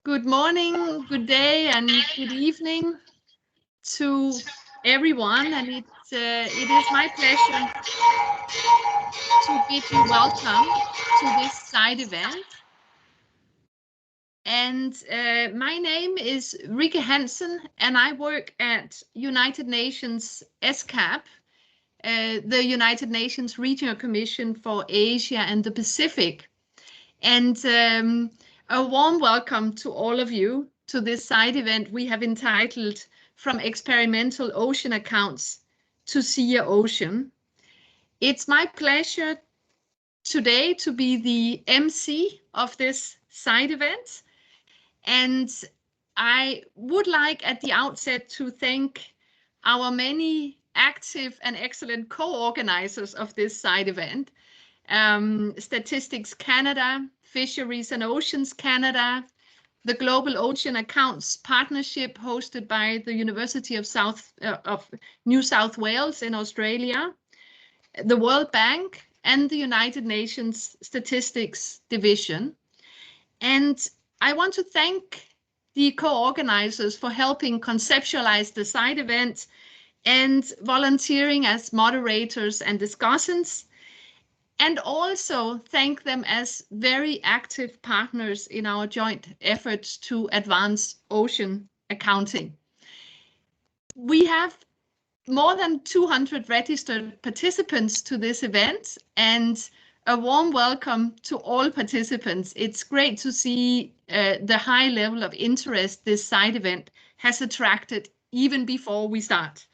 Good morning, good day, and good evening to everyone. And it is my pleasure to bid you welcome to this side event. And my name is Rikke Hansen, and I work at United Nations ESCAP, the United Nations Regional Commission for Asia and the Pacific. And a warm welcome to all of you to this side event we have entitled From Experimental Ocean Accounts to SEEA-Ocean. It's my pleasure today to be the MC of this side event. And I would like at the outset to thank our many active and excellent co-organizers of this side event. Statistics Canada, Fisheries and Oceans Canada, the Global Ocean Accounts Partnership hosted by the University of New South Wales in Australia, the World Bank, and the United Nations Statistics Division. And I want to thank the co-organizers for helping conceptualize the side event and volunteering as moderators and discussants, and also thank them as very active partners in our joint efforts to advance ocean accounting. We have more than 200 registered participants to this event, and a warm welcome to all participants. It's great to see the high level of interest this side event has attracted even before we start.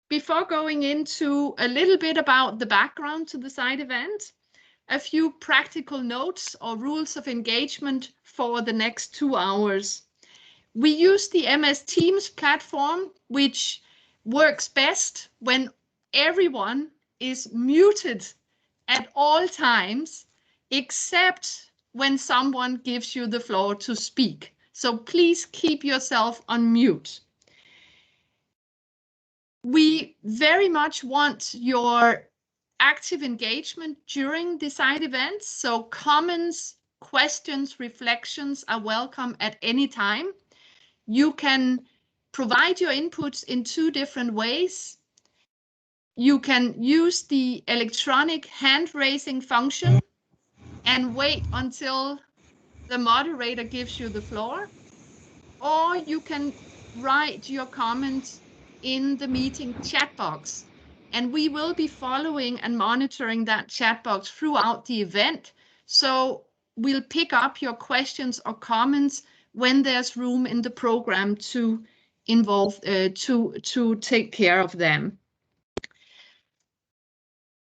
Before going into a little bit about the background to the side event, a few practical notes or rules of engagement for the next 2 hours. We use the MS Teams platform, which works best when everyone is muted at all times, except when someone gives you the floor to speak. So please keep yourself on mute. We very much want your active engagement during the side events. So comments, questions, reflections are welcome at any time. You can provide your inputs in 2 different ways. You can use the electronic hand raising function and wait until the moderator gives you the floor, or you can write your comments in the meeting chat box, and we will be following and monitoring that chat box throughout the event. So we'll pick up your questions or comments when there's room in the program to take care of them.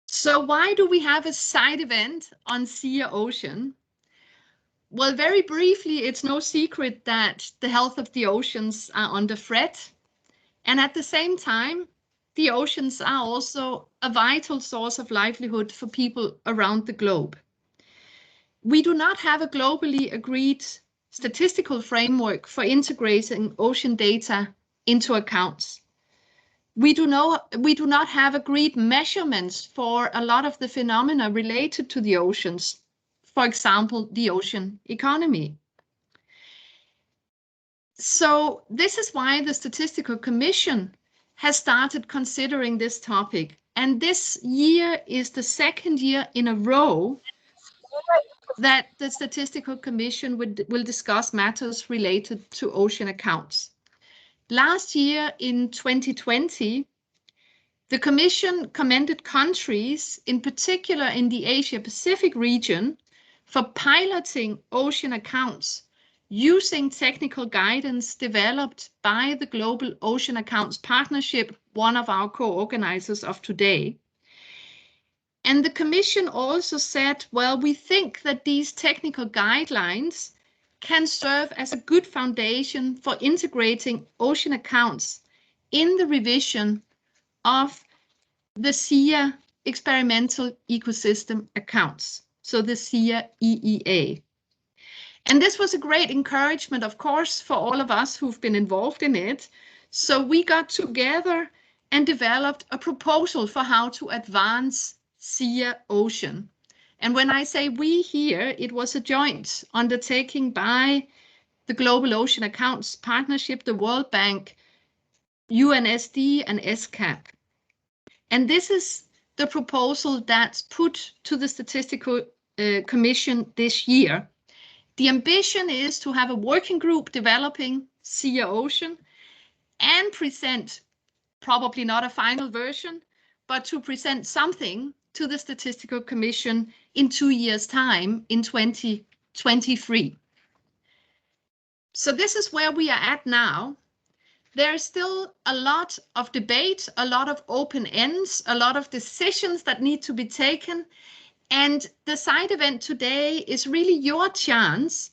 So why do we have a side event on SEEA-Ocean? Well, very briefly, it's no secret that the health of the oceans are under threat. And at the same time, the oceans are also a vital source of livelihood for people around the globe. We do not have a globally agreed statistical framework for integrating ocean data into accounts. We do not have agreed measurements for a lot of the phenomena related to the oceans, for example, the ocean economy. So this is why the Statistical Commission has started considering this topic. And this year is the 2nd year in a row that the Statistical Commission will discuss matters related to ocean accounts. Last year in 2020, the Commission commended countries, in particular in the Asia-Pacific region, for piloting ocean accounts using technical guidance developed by the Global Ocean Accounts Partnership, one of our co-organizers of today. And the Commission also said, well, we think that these technical guidelines can serve as a good foundation for integrating ocean accounts in the revision of the SEEA Experimental Ecosystem Accounts, so the SEEA EEA. And this was a great encouragement, of course, for all of us who've been involved in it. So we got together and developed a proposal for how to advance SEEA-Ocean. And when I say we here, it was a joint undertaking by the Global Ocean Accounts Partnership, the World Bank, UNSD and ESCAP. And this is the proposal that's put to the Statistical Commission this year. The ambition is to have a working group developing SEEA-Ocean and present, probably not a final version, but to present something to the Statistical Commission in 2 years' time, in 2023. So this is where we are at now. There is still a lot of debate, a lot of open ends, a lot of decisions that need to be taken. And the side event today is really your chance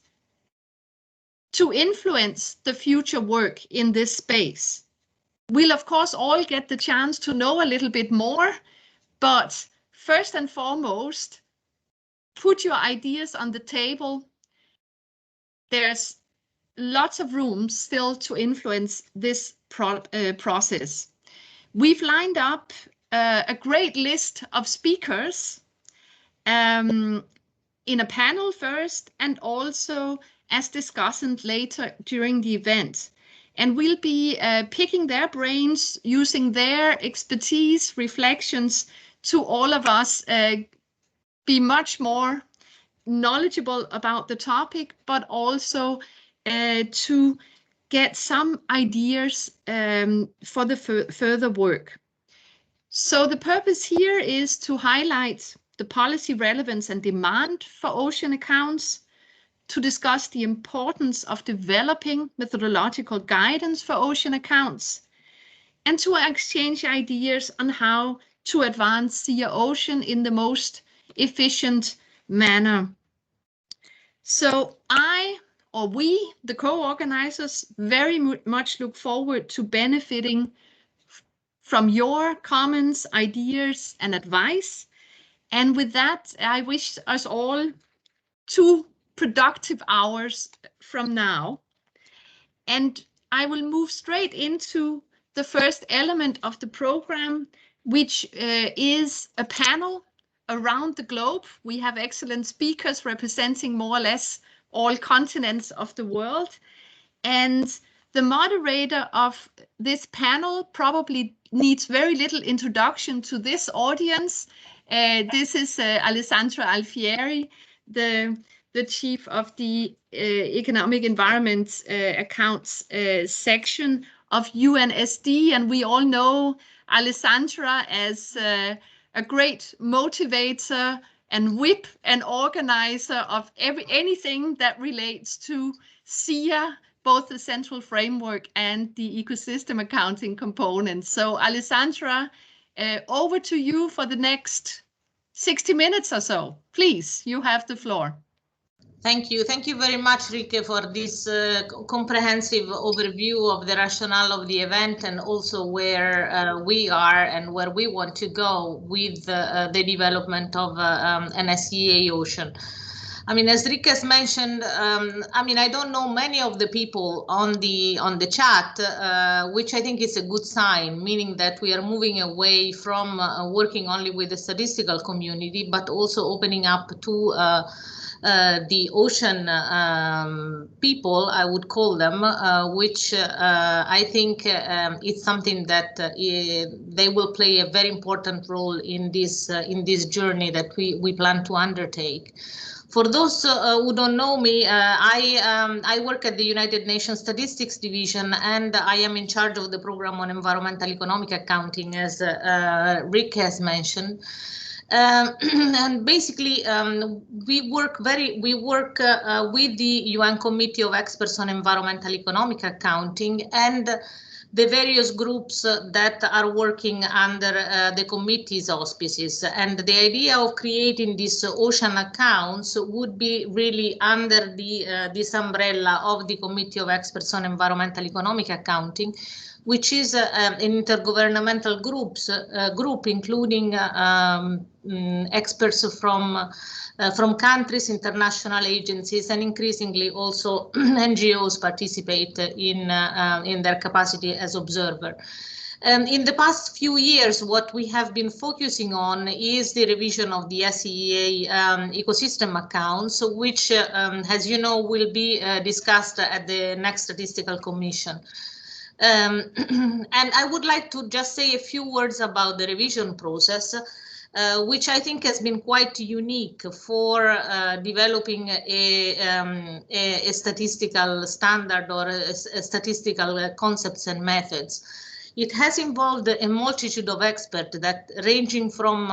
to influence the future work in this space. We'll, of course, all get the chance to know a little bit more, but first and foremost, put your ideas on the table. There's lots of room still to influence this process. We've lined up a great list of speakers in a panel first, and also as discussant later during the event. And we'll be picking their brains, using their expertise, reflections to all of us be much more knowledgeable about the topic, but also to get some ideas for the further work. So the purpose here is to highlight the policy relevance and demand for ocean accounts, to discuss the importance of developing methodological guidance for ocean accounts, and to exchange ideas on how to advance SEEA-Ocean in the most efficient manner. So we, the co-organizers, very much look forward to benefiting from your comments, ideas, and advice. And with that, I wish us all 2 productive hours from now. And I will move straight into the first element of the program, which is a panel around the globe. We have excellent speakers representing more or less all continents of the world. And the moderator of this panel probably needs very little introduction to this audience. This is Alessandra Alfieri, the chief of the Economic Environment Accounts section of UNSD. And we all know Alessandra as a great motivator and whip and organizer of anything that relates to SEEA, both the central framework and the ecosystem accounting component. So Alessandra, over to you for the next 60 minutes or so. Please, you have the floor. Thank you. Thank you very much, Rike, for this comprehensive overview of the rationale of the event, and also where we are and where we want to go with the development of an SEEA-Ocean. I mean, as Rike has mentioned, I mean, I don't know many of the people on the chat, which I think is a good sign, meaning that we are moving away from working only with the statistical community, but also opening up to the ocean people, I would call them, which I think it's something that they will play a very important role in this journey that we plan to undertake. For those who don't know me, I work at the United Nations Statistics Division, and I am in charge of the program on environmental economic accounting, as Rick has mentioned. And basically, we work with the UN Committee of Experts on Environmental Economic Accounting and the various groups that are working under the committee's auspices. And the idea of creating these ocean accounts would be really under this umbrella of the Committee of Experts on Environmental Economic Accounting, which is an intergovernmental group including experts from countries, international agencies, and increasingly also NGOs participate in their capacity as observer. In the past few years, what we have been focusing on is the revision of the SEEA ecosystem accounts, which, as you know, will be discussed at the next Statistical Commission. And I would like to just say a few words about the revision process, which I think has been quite unique for developing a statistical standard or a statistical concepts and methods. It has involved a multitude of experts that ranging from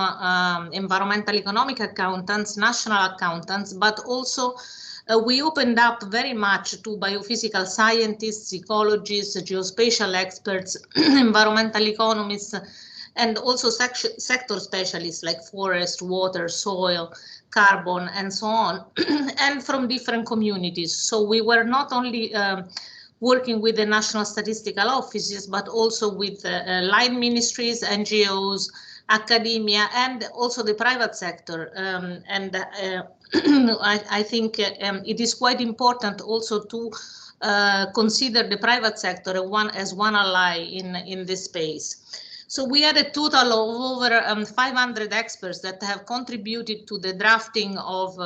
environmental economic accountants, national accountants, but also we opened up very much to biophysical scientists, ecologists, geospatial experts, environmental economists, and also sector specialists like forest, water, soil, carbon, and so on, and from different communities. So we were not only working with the national statistical offices, but also with line ministries, NGOs, academia, and also the private sector. I think it is quite important also to consider the private sector as one ally in this space. So we had a total of over 500 experts that have contributed to the drafting of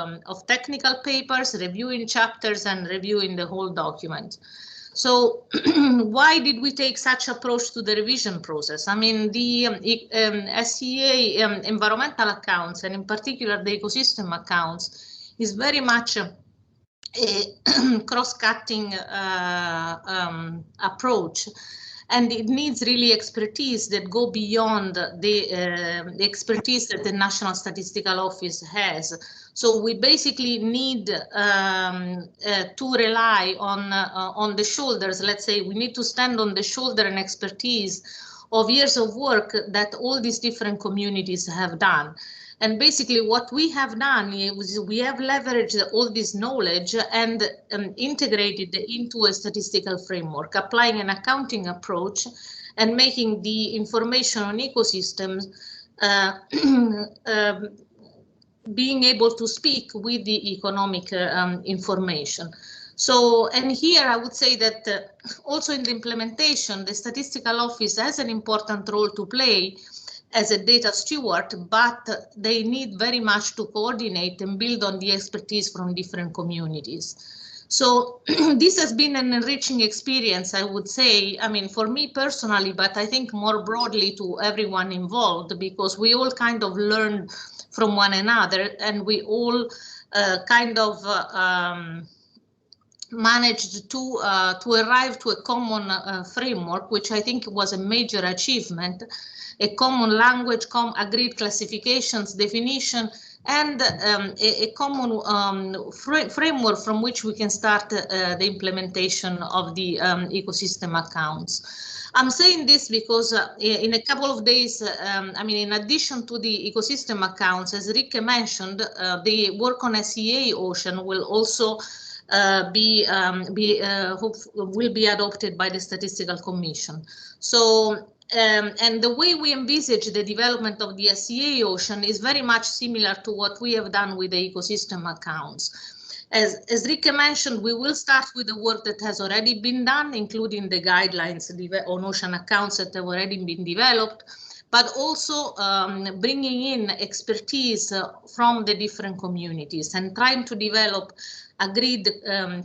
technical papers, reviewing chapters, and reviewing the whole document. So why did we take such approach to the revision process? I mean, the SEEA environmental accounts, and in particular the ecosystem accounts, is very much a cross-cutting approach. And it needs really expertise that go beyond the expertise that the National Statistical Office has. So we basically need to rely on the shoulders. Let's say we need to stand on the shoulder and expertise of years of work that all these different communities have done. And basically what we have done is we have leveraged all this knowledge and integrated into a statistical framework, applying an accounting approach and making the information on ecosystems being able to speak with the economic information. So, and here I would say that also in the implementation, the statistical office has an important role to play as a data steward, but they need very much to coordinate and build on the expertise from different communities. So this has been an enriching experience, I would say, I mean, for me personally, but I think more broadly to everyone involved, because we all kind of learned from one another, and we all kind of managed to arrive to a common framework, which I think was a major achievement. A common language, agreed classifications, definition, and a common framework from which we can start the implementation of the ecosystem accounts. I'm saying this because in a couple of days, I mean, in addition to the ecosystem accounts, as Rike mentioned, the work on SEEA-Ocean will also will be adopted by the Statistical Commission. So. And the way we envisage the development of the SEEA-Ocean is very much similar to what we have done with the ecosystem accounts. As Rike mentioned, we will start with the work that has already been done, including the guidelines on ocean accounts that have already been developed, but also bringing in expertise from the different communities and trying to develop agreed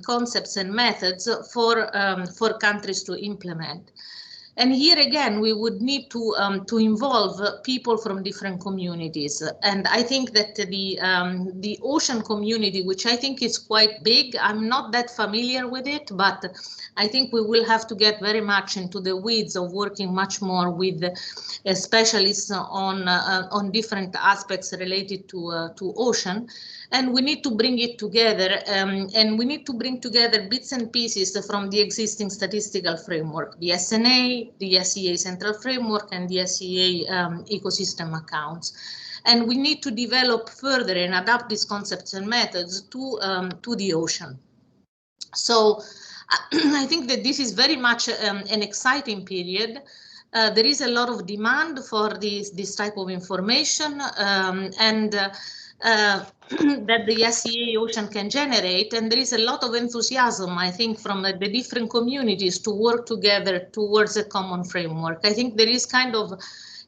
concepts and methods for countries to implement. And here again, we would need to involve people from different communities. And I think that the ocean community, which I think is quite big, I'm not that familiar with it, but I think we will have to get very much into the weeds of working much more with specialists on different aspects related to ocean. And we need to bring it together, and we need to bring together bits and pieces from the existing statistical framework, the SNA, the SEA Central Framework, and the SEA ecosystem accounts. And we need to develop further and adapt these concepts and methods to the ocean. So I think that this is very much an exciting period. There is a lot of demand for this type of information, and that the SEEA-Ocean can generate, and there is a lot of enthusiasm, I think, from the different communities to work together towards a common framework. I think there is kind of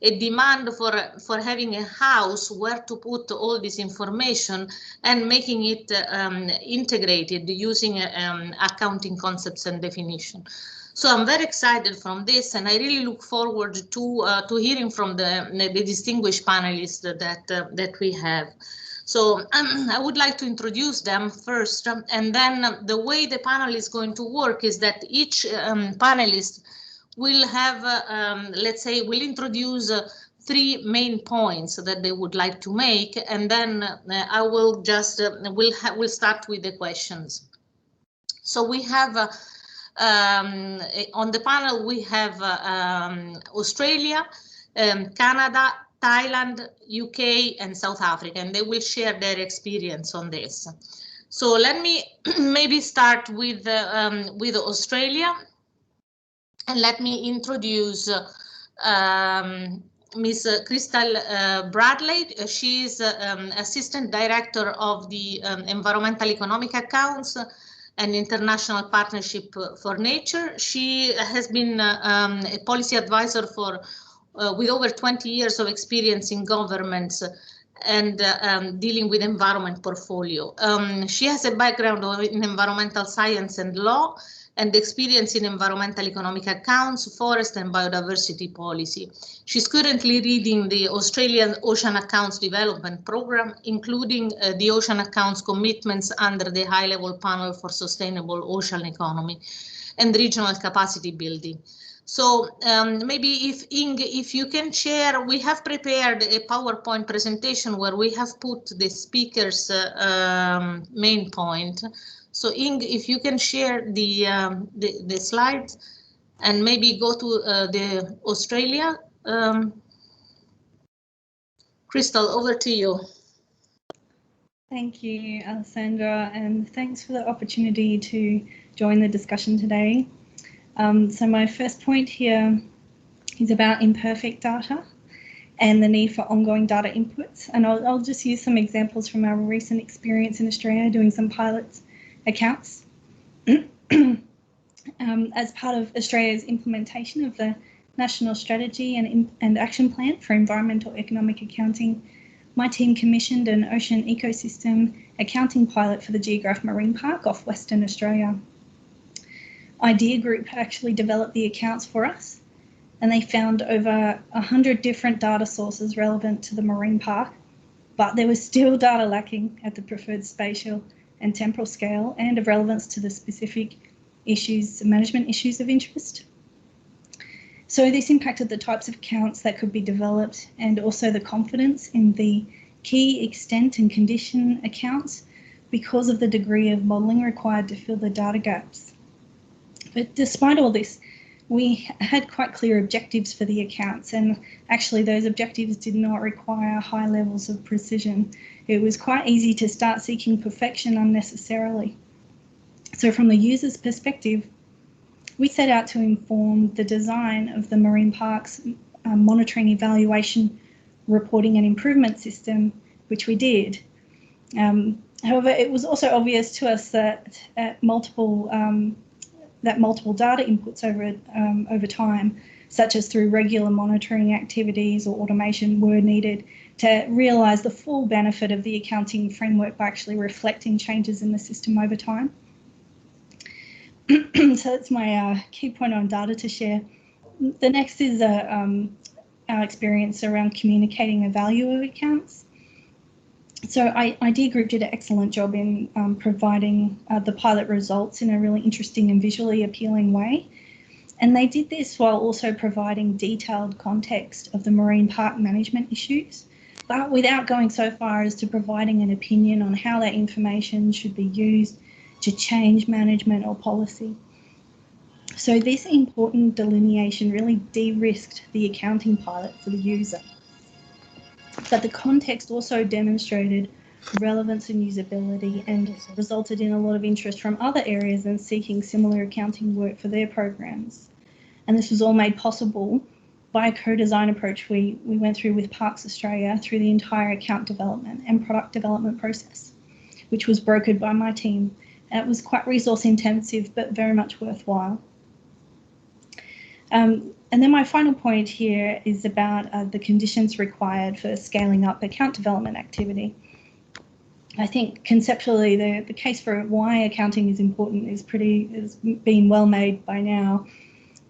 a demand for having a house where to put all this information and making it integrated using accounting concepts and definition. So I'm very excited from this, and I really look forward to hearing from the distinguished panelists that we have. So I would like to introduce them first, and then the way the panel is going to work is that each panelist will have, let's say, will introduce 3 main points that they would like to make, and then I will just we'll start with the questions. So we have on the panel we have Australia, Canada, Thailand, UK, and South Africa, and they will share their experience on this. So let me maybe start with Australia, and let me introduce Ms. Crystal Bradley. She is Assistant Director of the Environmental Economic Accounts and International Partnership for Nature. She has been a policy advisor for with over 20 years of experience in governments and dealing with environment portfolio. She has a background in environmental science and law, and experience in environmental economic accounts, forest and biodiversity policy. She's currently reading the Australian Ocean Accounts Development Program, including the Ocean Accounts commitments under the High-Level Panel for Sustainable Ocean Economy and Regional Capacity Building. So maybe if you can share, we have prepared a PowerPoint presentation where we have put the speaker's main point. So Ing, if you can share the slides and maybe go to the Australia. Crystal, over to you. Thank you, Alessandra, and thanks for the opportunity to join the discussion today. So my first point here is about imperfect data and the need for ongoing data inputs. And I'll just use some examples from our recent experience in Australia doing some pilot accounts. As part of Australia's implementation of the National Strategy and Action Plan for Environmental Economic Accounting, my team commissioned an ocean ecosystem accounting pilot for the Geograph Marine Park off Western Australia. Idea Group actually developed the accounts for us, and they found over 100 different data sources relevant to the marine park, but there was still data lacking at the preferred spatial and temporal scale and of relevance to the specific issues, management issues of interest. So this impacted the types of accounts that could be developed and also the confidence in the key extent and condition accounts because of the degree of modelling required to fill the data gaps. But despite all this, we had quite clear objectives for the accounts, and actually those objectives did not require high levels of precision. It was quite easy to start seeking perfection unnecessarily. So from the user's perspective, we set out to inform the design of the marine park's monitoring, evaluation, reporting and improvement system, which we did. However, it was also obvious to us that multiple data inputs over time, such as through regular monitoring activities or automation, were needed to realise the full benefit of the accounting framework by actually reflecting changes in the system over time. So that's my key point on data to share. The next is our experience around communicating the value of accounts. So Idea Group did an excellent job in providing the pilot results in a really interesting and visually appealing way. And they did this while also providing detailed context of the marine park management issues, but without going so far as to providing an opinion on how that information should be used to change management or policy. So this important delineation really de-risked the accounting pilot for the user. But the context also demonstrated relevance and usability and resulted in a lot of interest from other areas in seeking similar accounting work for their programs. And this was all made possible by a co-design approach we went through with Parks Australia through the entire account development and product development process, which was brokered by my team. And it was quite resource intensive, but very much worthwhile. And then my final point here is about the conditions required for scaling up account development activity. I think conceptually the case for why accounting is important is been well made by now.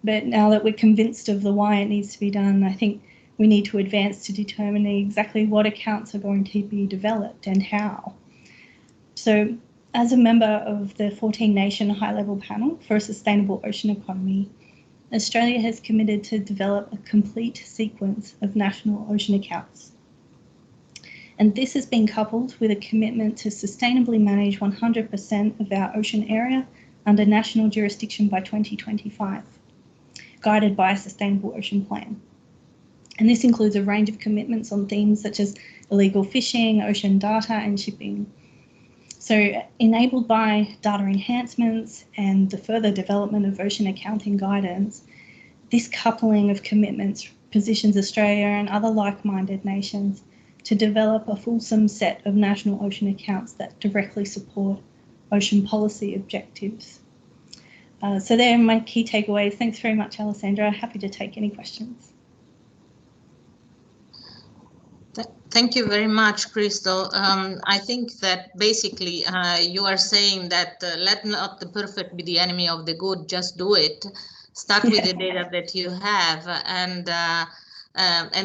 But now that we're convinced of the why it needs to be done, I think we need to advance to determining exactly what accounts are going to be developed and how. So as a member of the 14-nation high-level panel for a sustainable ocean economy, Australia has committed to develop a complete sequence of national ocean accounts. And this has been coupled with a commitment to sustainably manage 100% of our ocean area under national jurisdiction by 2025, guided by a sustainable ocean plan. And this includes a range of commitments on themes such as illegal fishing, ocean data, and shipping. So enabled by data enhancements and the further development of ocean accounting guidance, this coupling of commitments positions Australia and other like-minded nations to develop a fulsome set of national ocean accounts that directly support ocean policy objectives. So there are my key takeaways. Thanks very much, Alessandra. Happy to take any questions. Thank you very much, Crystal. I think that basically you are saying that let not the perfect be the enemy of the good, just do it. Start with the data that you have, and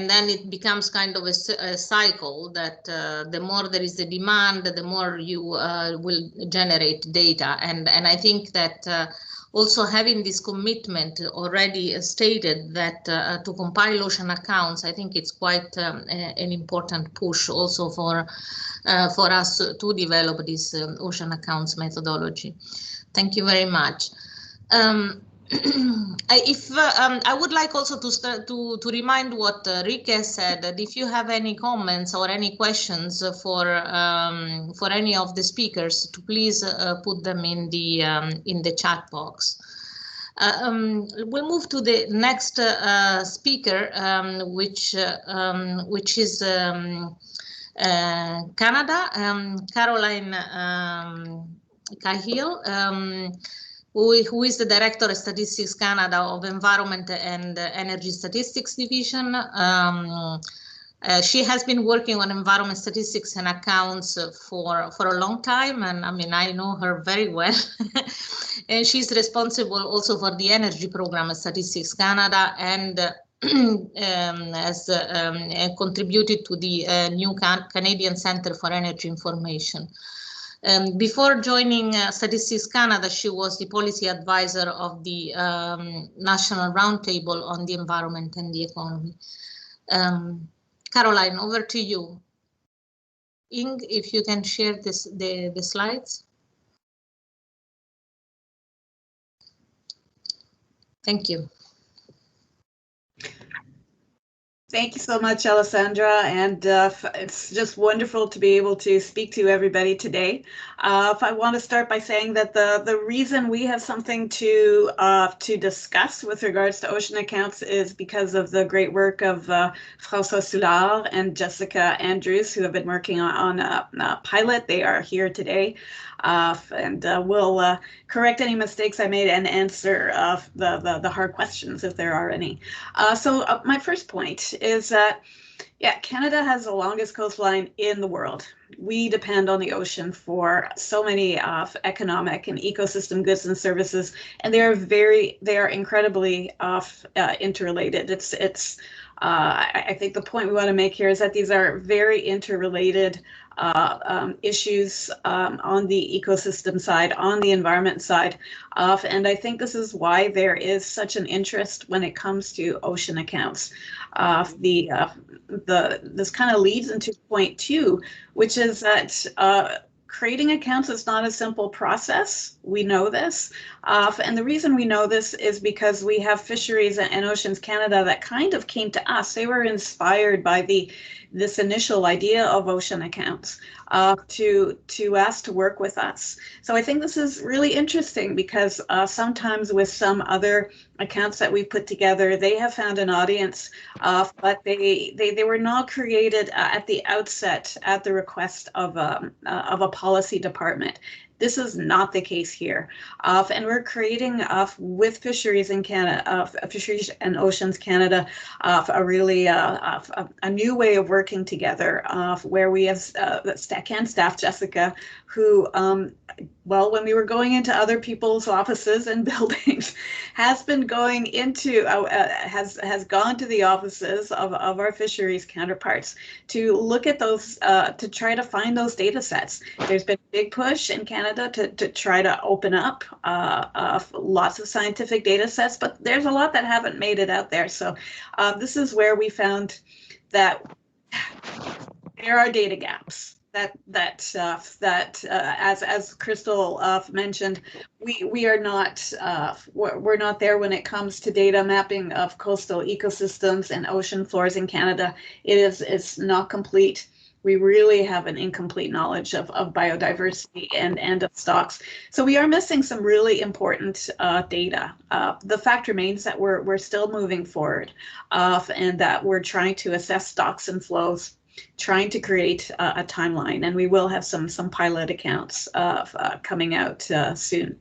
then it becomes kind of a cycle that the more there is the demand, the more you will generate data. And I think that also having this commitment already stated that to compile ocean accounts, I think it's quite an important push also for us to develop this ocean accounts methodology. Thank you very much. I would like also to remind what Rike said, that if you have any comments or any questions for any of the speakers, to please put them in the chat box. We'll move to the next speaker, which is Canada, Caroline Cahill. Who is the Director of Statistics Canada of Environment and Energy Statistics Division. She has been working on environment statistics and accounts for a long time, and I mean, I know her very well. And she's responsible also for the energy program at Statistics Canada, and has contributed to the new Canadian Centre for Energy Information. Before joining Statistics Canada, she was the policy advisor of the National Roundtable on the Environment and the Economy. Caroline, over to you. Ing, if you can share the slides. Thank you. Thank you so much, Alessandra, and it's just wonderful to be able to speak to everybody today. If I want to start by saying that the reason we have something to discuss with regards to ocean accounts is because of the great work of François Soulard and Jessica Andrews, who have been working on a pilot. They are here today. And we'll correct any mistakes I made and answer the hard questions if there are any. So my first point is that, yeah, Canada has the longest coastline in the world. We depend on the ocean for so many economic and ecosystem goods and services, and they are incredibly interrelated. I think the point we want to make here is that these are very interrelated issues on the ecosystem side, on the environment side, and I think this is why there is such an interest when it comes to ocean accounts. This kind of leads into point 2, which is that creating accounts is not a simple process. We know this. And the reason we know this is because we have Fisheries and Oceans Canada that kind of came to us. They were inspired by the this initial idea of ocean accounts to ask to work with us. So I think this is really interesting because sometimes with some other accounts that we put together, they have found an audience, but they were not created at the outset at the request of a policy department. This is not the case here, and we're creating with Fisheries in Canada, Fisheries and Oceans Canada, a really a new way of working together, where we have StatCan staff, Jessica, who, well, when we were going into other people's offices and buildings, has been going into, has gone to the offices of our fisheries counterparts to look at those, to try to find those data sets. There's been a big push in Canada to try to open up lots of scientific data sets, but there's a lot that haven't made it out there. So this is where we found that there are data gaps. As Crystal mentioned, we are not we're not there when it comes to data mapping of coastal ecosystems and ocean floors in Canada. It's not complete. We really have an incomplete knowledge of biodiversity and of stocks. So we are missing some really important data. The fact remains that we're still moving forward, and that we're trying to assess stocks and flows, trying to create a timeline, and we will have some pilot accounts coming out soon.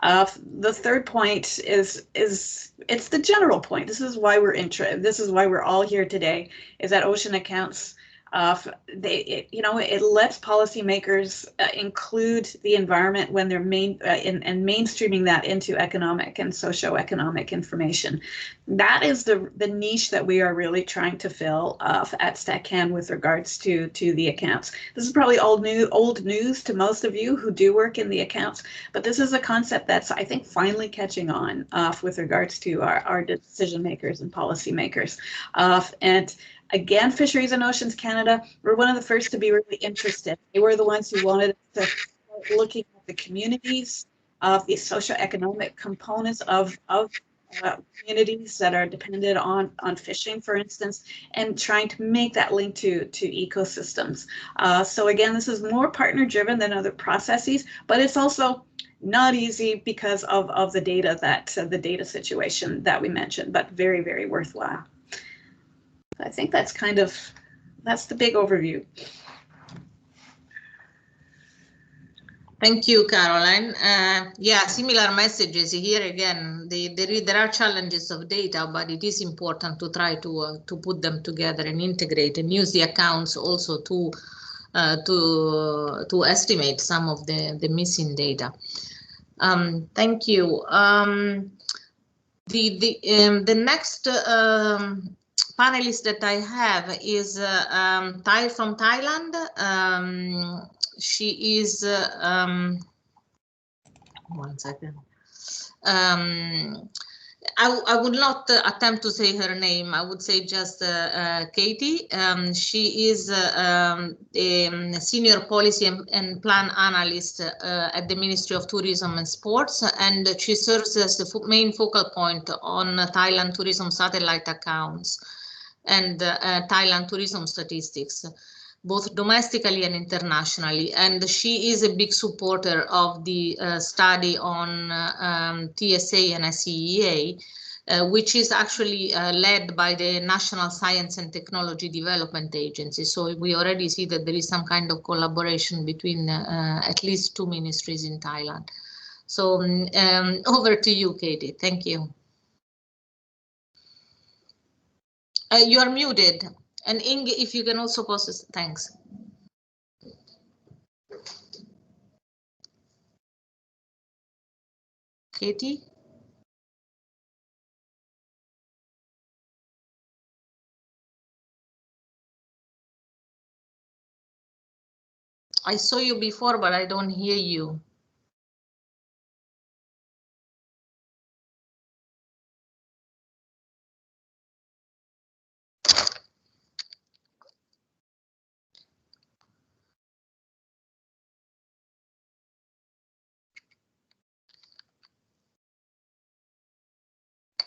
The third point is it's the general point. This is why we're this is why we're all here today, is that ocean accounts, it lets policymakers include the environment when they're and mainstreaming that into economic and socioeconomic information. That is the niche that we are really trying to fill at StatCan with regards to the accounts. This is probably old news to most of you who do work in the accounts, but this is a concept that's, I think, finally catching on with regards to our decision makers and policymakers. And again, Fisheries and Oceans Canada were one of the first to be really interested. They were the ones who wanted to start looking at the communities, of the socioeconomic components of communities that are dependent on fishing, for instance, and trying to make that link to ecosystems. So again, this is more partner driven than other processes, but it's also not easy because of the data the data situation that we mentioned, but very, very worthwhile. I think that's that's the big overview. Thank you, Caroline. Yeah, similar messages here again. There are challenges of data, but it is important to try to put them together and integrate and use the accounts also to estimate some of the missing data. Thank you. The next panelist that I have is Thai from Thailand. She is, one second. I would not attempt to say her name. I would say just Katie. She is a senior policy and plan analyst at the Ministry of Tourism and Sports, and she serves as the main focal point on Thailand tourism satellite accounts and Thailand tourism statistics, both domestically and internationally. And she is a big supporter of the study on TSA and SEEA, which is actually led by the National Science and Technology Development Agency. So we already see that there is some kind of collaboration between at least two ministries in Thailand. So over to you, Katie. Thank you. You are muted. And Inge, if you can also post this, thanks. Katie? I saw you before, but I don't hear you.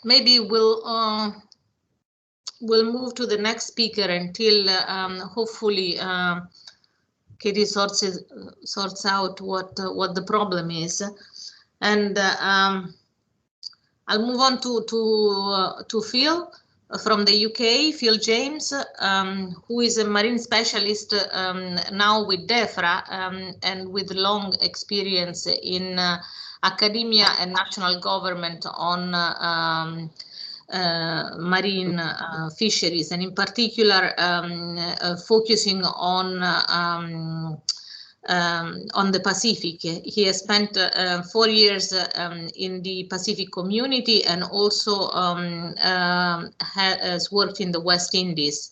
Maybe we'll we'll move to the next speaker until hopefully Katie sorts out what the problem is, and I'll move on to Phil from the UK, Phil James, who is a marine specialist now with DEFRA and with long experience in academia and national government on marine fisheries, and in particular focusing on the Pacific. He has spent 4 years in the Pacific community, and also has worked in the West Indies.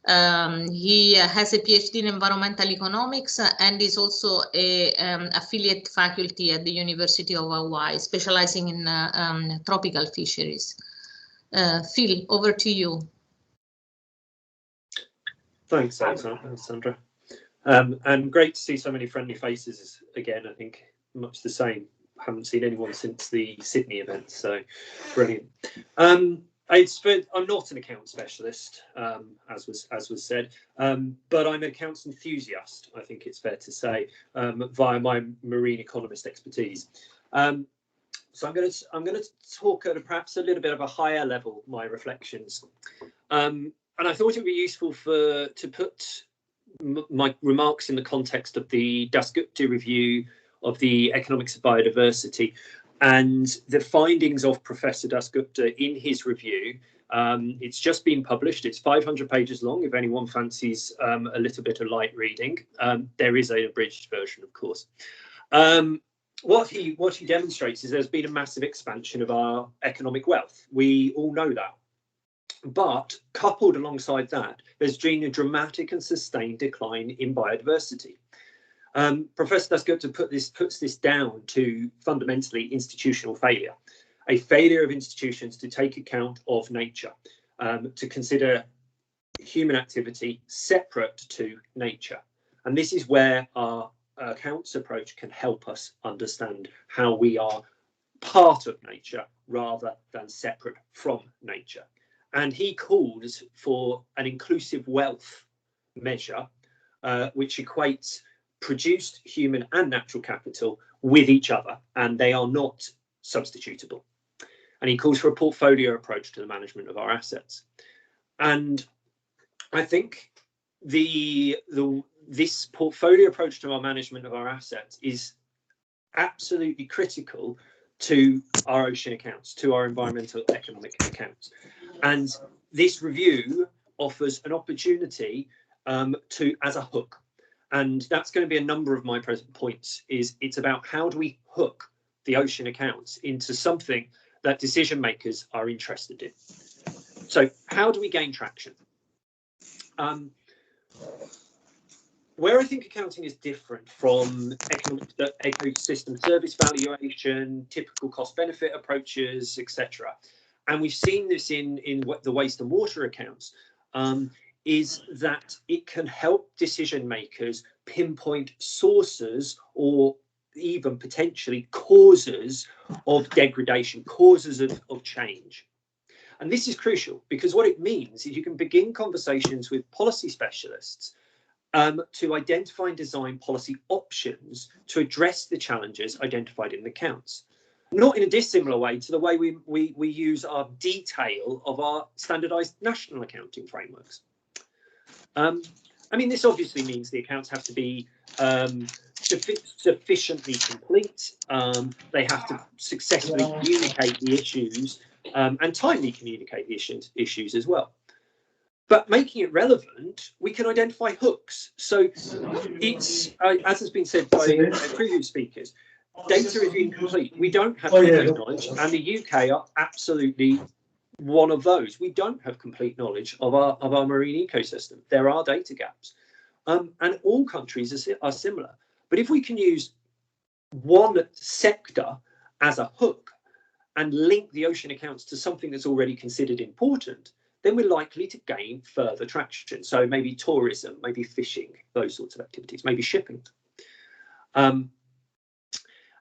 He has a PhD in environmental economics and is also a affiliate faculty at the University of Hawaii, specializing in tropical fisheries. Phil, over to you. Thanks, Alessandra. And great to see so many friendly faces again. I think much the same. Haven't seen anyone since the Sydney event, so brilliant. I'm not an account specialist, as was said, but I'm an accounts enthusiast, I think it's fair to say, via my marine economist expertise. So I'm going to talk at perhaps a little bit of a higher level, my reflections, and I thought it would be useful to put my remarks in the context of the Dasgupta review of the economics of biodiversity and the findings of Professor Dasgupta in his review. It's just been published. It's 500 pages long. If anyone fancies a little bit of light reading, there is an abridged version, of course. What he demonstrates is there's been a massive expansion of our economic wealth. We all know that. But coupled alongside that, there's been a dramatic and sustained decline in biodiversity. Professor Dasgupta puts this down to fundamentally institutional failure, a failure of institutions to take account of nature, to consider human activity separate to nature. And this is where our accounts approach can help us understand how we are part of nature rather than separate from nature. And he calls for an inclusive wealth measure, which equates produced human and natural capital with each other, and they are not substitutable. And he calls for a portfolio approach to the management of our assets. And I think this portfolio approach to our management of our assets is absolutely critical to our ocean accounts, to our environmental economic accounts. And this review offers an opportunity as a hook. And that's going to be a number of my present points. It's about how do we hook the ocean accounts into something that decision makers are interested in. So how do we gain traction? Where I think accounting is different from ecosystem service valuation, typical cost-benefit approaches, etc., and we've seen this in the waste and water accounts, is that it can help decision makers pinpoint sources or even potentially causes of degradation, causes of change. And this is crucial because what it means is you can begin conversations with policy specialists to identify and design policy options to address the challenges identified in the accounts. Not in a dissimilar way to the way we use our detail of our standardised national accounting frameworks. I mean, this obviously means the accounts have to be sufficiently complete. They have to successfully communicate the issues and timely communicate the issues as well. But making it relevant, we can identify hooks. So it's, as has been said by previous speakers, data is incomplete. We don't have complete knowledge, and the UK are absolutely one of those. We don't have complete knowledge of our marine ecosystem. There are data gaps, and all countries are similar. But if we can use one sector as a hook and link the ocean accounts to something that's already considered important, then we're likely to gain further traction. So maybe tourism, maybe fishing, those sorts of activities, maybe shipping. And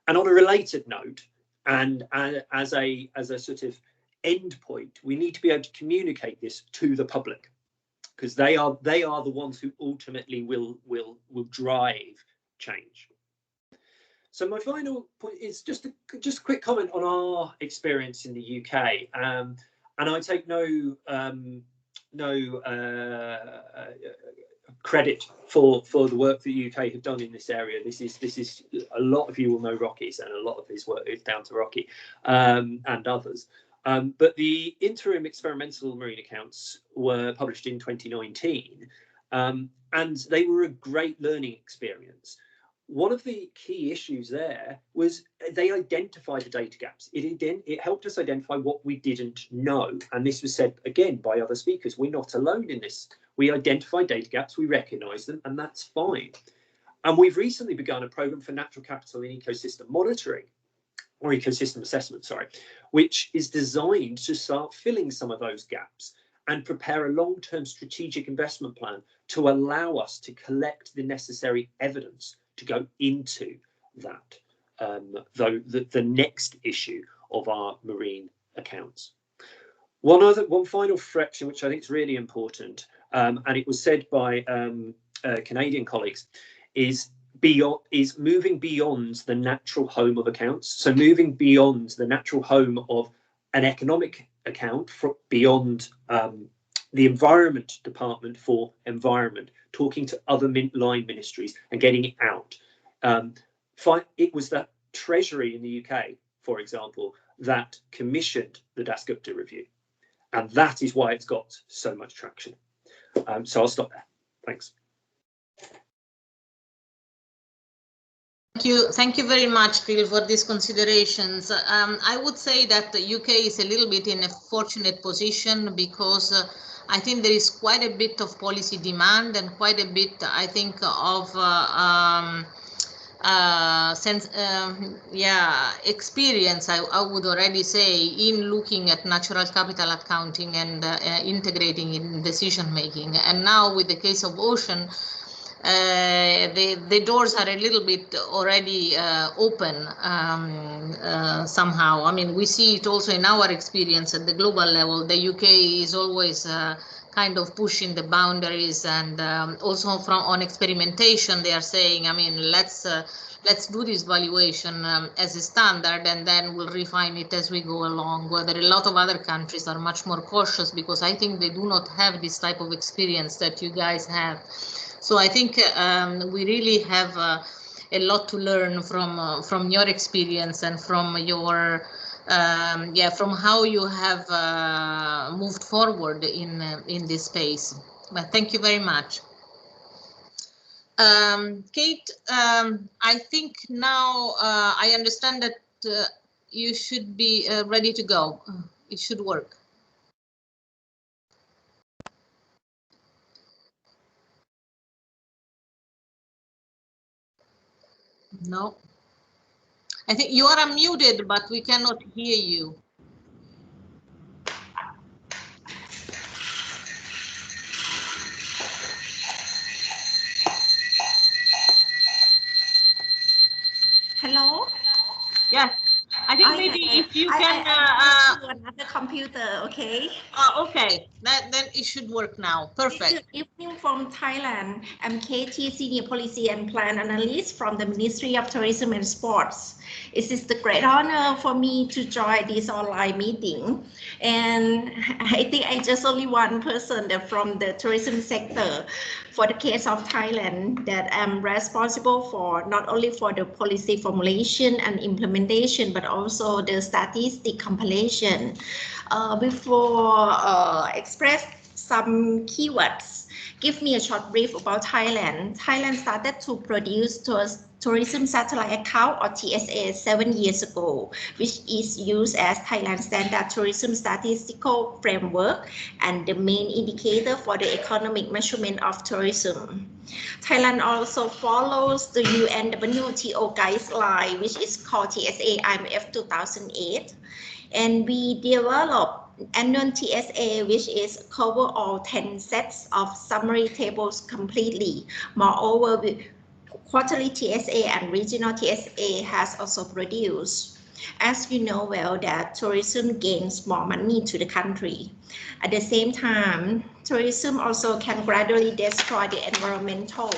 on a related note, and as a sort of end point, we need to be able to communicate this to the public, because they are the ones who ultimately will drive change. So my final point is just a quick comment on our experience in the UK, and I take no credit for the work that the UK have done in this area. This is a lot of you will know Rocky's, and a lot of this work is down to Rocky and others. But the interim experimental marine accounts were published in 2019, and they were a great learning experience. One of the key issues there was they identified the data gaps. It helped us identify what we didn't know. And this was said again by other speakers. We're not alone in this. We identify data gaps, we recognise them, and that's fine. And we've recently begun a programme for natural capital and ecosystem monitoring, or ecosystem assessment, sorry, which is designed to start filling some of those gaps and prepare a long-term strategic investment plan to allow us to collect the necessary evidence to go into that, the next issue of our marine accounts. One final fraction, which I think is really important, and it was said by Canadian colleagues, is moving beyond the natural home of accounts. So moving beyond the natural home of an economic account, beyond the Environment Department for environment, talking to other line ministries and getting it out. It was the Treasury in the UK, for example, that commissioned the Dasgupta review. And that is why it's got so much traction. So I'll stop there. Thanks. Thank you very much, Phil, for these considerations. I would say that the UK is a little bit in a fortunate position because I think there is quite a bit of policy demand and quite a bit, I think, of experience, I would already say, in looking at natural capital accounting and integrating in decision making. And now with the case of Ocean, the doors are a little bit already open somehow. I mean, we see it also in our experience at the global level. The UK is always kind of pushing the boundaries, and also on experimentation, they are saying, I mean, let's do this valuation as a standard, and then we'll refine it as we go along. Whether a lot of other countries are much more cautious because I think they do not have this type of experience that you guys have. So I think we really have a lot to learn from your experience and from your from how you have moved forward in this space. But thank you very much. Kate, I think now I understand that you should be ready to go. It should work. No, I think you are unmuted, but we cannot hear you. Hello? Yes, I think maybe if you can to another computer, okay? Okay, then it should work now. Perfect. Good evening from Thailand. I'm Katie, Senior Policy and Plan Analyst from the Ministry of Tourism and Sports. It is the great honor for me to join this online meeting. And I think I just only one person from the tourism sector for the case of Thailand that I'm responsible for, not only for the policy formulation and implementation, but also the statistic compilation. Before express some keywords, give me a short brief about Thailand. Thailand started to produce tourism satellite account, or TSA, 7 years ago, which is used as Thailand standard tourism statistical framework and the main indicator for the economic measurement of tourism. Thailand also follows the UNWTO guideline, which is called TSA IMF 2008, and we developed annual TSA, which is cover all 10 sets of summary tables completely. Moreover, quarterly TSA and regional TSA has also produced. As you know well that tourism gains more money to the country. At the same time, tourism also can gradually destroy the environmental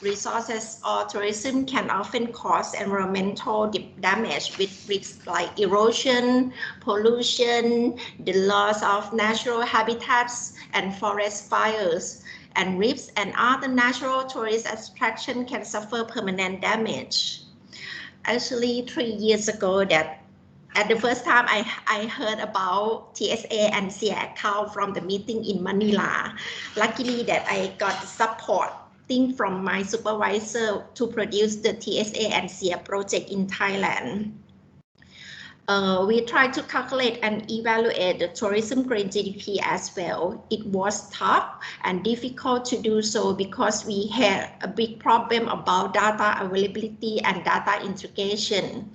resources, or tourism can often cause environmental damage with risks like erosion, pollution, the loss of natural habitats, and forest fires. And reefs and other natural tourist attractions can suffer permanent damage. Actually, 3 years ago, that at the first time I heard about TSA and SEEA account from the meeting in Manila. Luckily that I got support from my supervisor to produce the TSA and SEEA project in Thailand. We tried to calculate and evaluate the tourism green GDP as well. It was tough and difficult to do so because we had a big problem about data availability and data integration.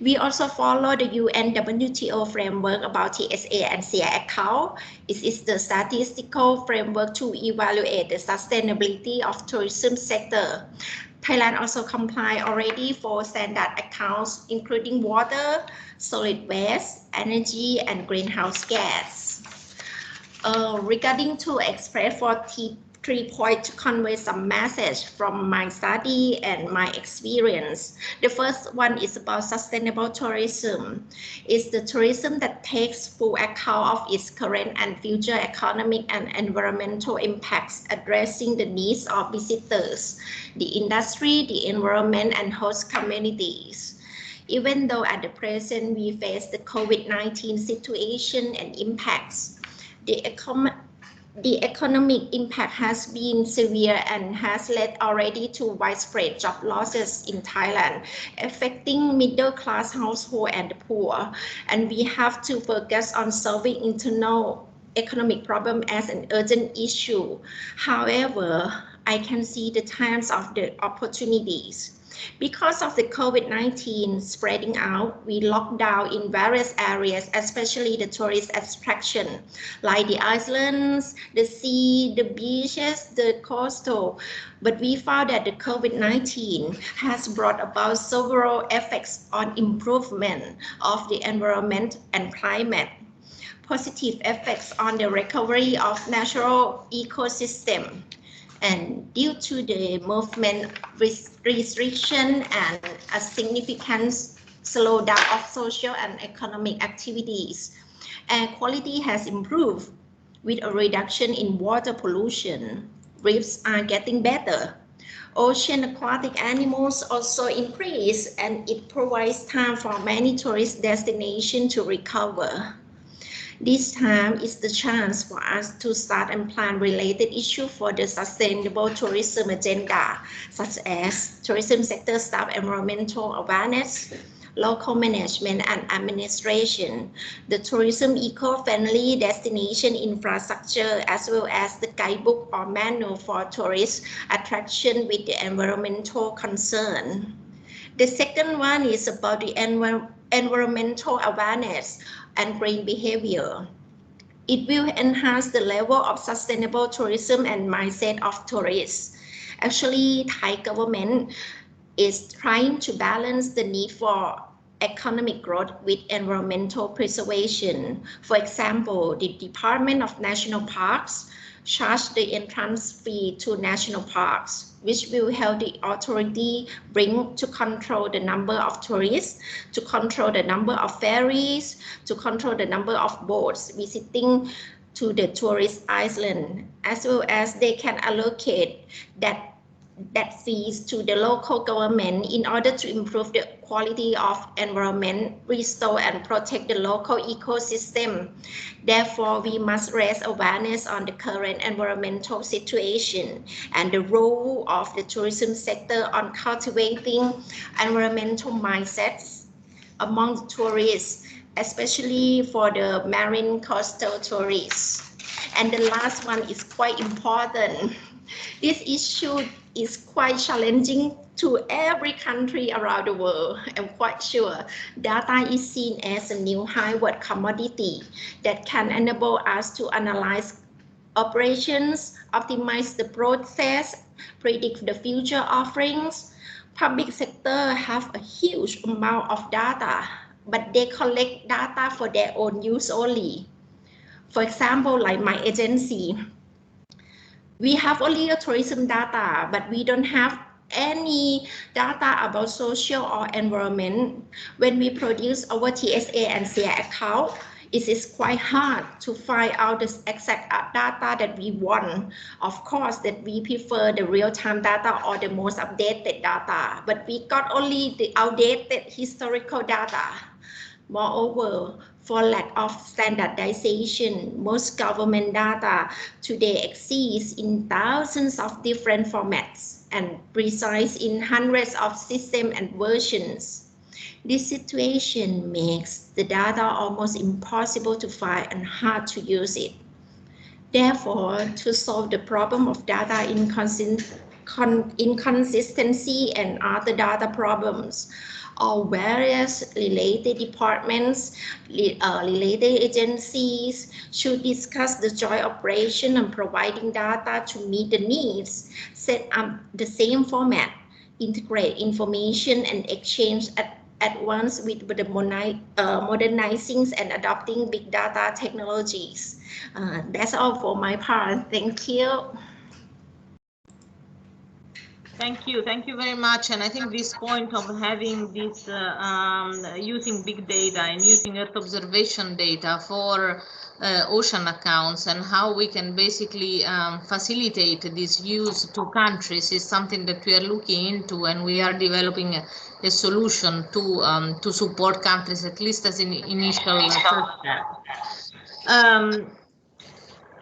We also follow the UN WTO framework about TSA and SEEA account. It is the statistical framework to evaluate the sustainability of tourism sector. Thailand also comply already for standard accounts, including water, solid waste, energy, and greenhouse gas. Regarding to express 43 points to convey some message from my study and my experience. The first one is about sustainable tourism. It's the tourism that takes full account of its current and future economic and environmental impacts, addressing the needs of visitors, the industry, the environment, and host communities. Even though at the present we face the COVID-19 situation and impacts, the economic impact has been severe and has led already to widespread job losses in Thailand, affecting middle-class households and the poor. And we have to focus on solving internal economic problem as an urgent issue. However, I can see the times of the opportunities. Because of the COVID-19 spreading out, we locked down in various areas, especially the tourist attraction, like the islands, the sea, the beaches, the coastal. But we found that the COVID-19 has brought about several effects on improvement of the environment and climate, positive effects on the recovery of natural ecosystem. And due to the movement restriction and a significant slowdown of social and economic activities, air quality has improved with a reduction in water pollution. Reefs are getting better. Ocean aquatic animals also increase, and it provides time for many tourist destinations to recover. This time is the chance for us to start and plan related issues for the sustainable tourism agenda, such as tourism sector staff environmental awareness, local management and administration, the tourism eco-friendly destination infrastructure, as well as the guidebook or manual for tourist attraction with the environmental concern. The second one is about the environmental awareness and green behavior. It will enhance the level of sustainable tourism and mindset of tourists. Actually, Thai government is trying to balance the need for economic growth with environmental preservation. For example, the Department of National Parks charge the entrance fee to national parks, which will help the authority bring to control the number of tourists, to control the number of ferries, to control the number of boats visiting to the tourist island, as well as they can allocate that fees to the local government in order to improve the quality of environment, restore and protect the local ecosystem. Therefore, we must raise awareness on the current environmental situation and the role of the tourism sector on cultivating environmental mindsets among the tourists, especially for the marine coastal tourists. And the last one is quite important. This issue is quite challenging to every country around the world. I'm quite sure data is seen as a new high-worth commodity that can enable us to analyze operations, optimize the process, predict the future offerings. Public sector have a huge amount of data, but they collect data for their own use only. For example, like my agency, we have only a tourism data, but we don't have any data about social or environment. When we produce our TSA and SEEA account, it is quite hard to find out the exact data that we want. Of course, that we prefer the real-time data or the most updated data, but we got only the outdated historical data. Moreover, for lack of standardization, most government data today exists in thousands of different formats and resides in hundreds of systems and versions. This situation makes the data almost impossible to find and hard to use it. Therefore, to solve the problem of data inconsistency and other data problems, all various related departments, related agencies should discuss the joint operation and providing data to meet the needs, set up the same format, integrate information and exchange at once with the modernizing and adopting big data technologies. That's all for my part. Thank you. Thank you very much. And I think this point of having this using big data and using Earth observation data for ocean accounts and how we can basically facilitate this use to countries is something that we are looking into, and we are developing a solution to support countries, at least as an initial first step.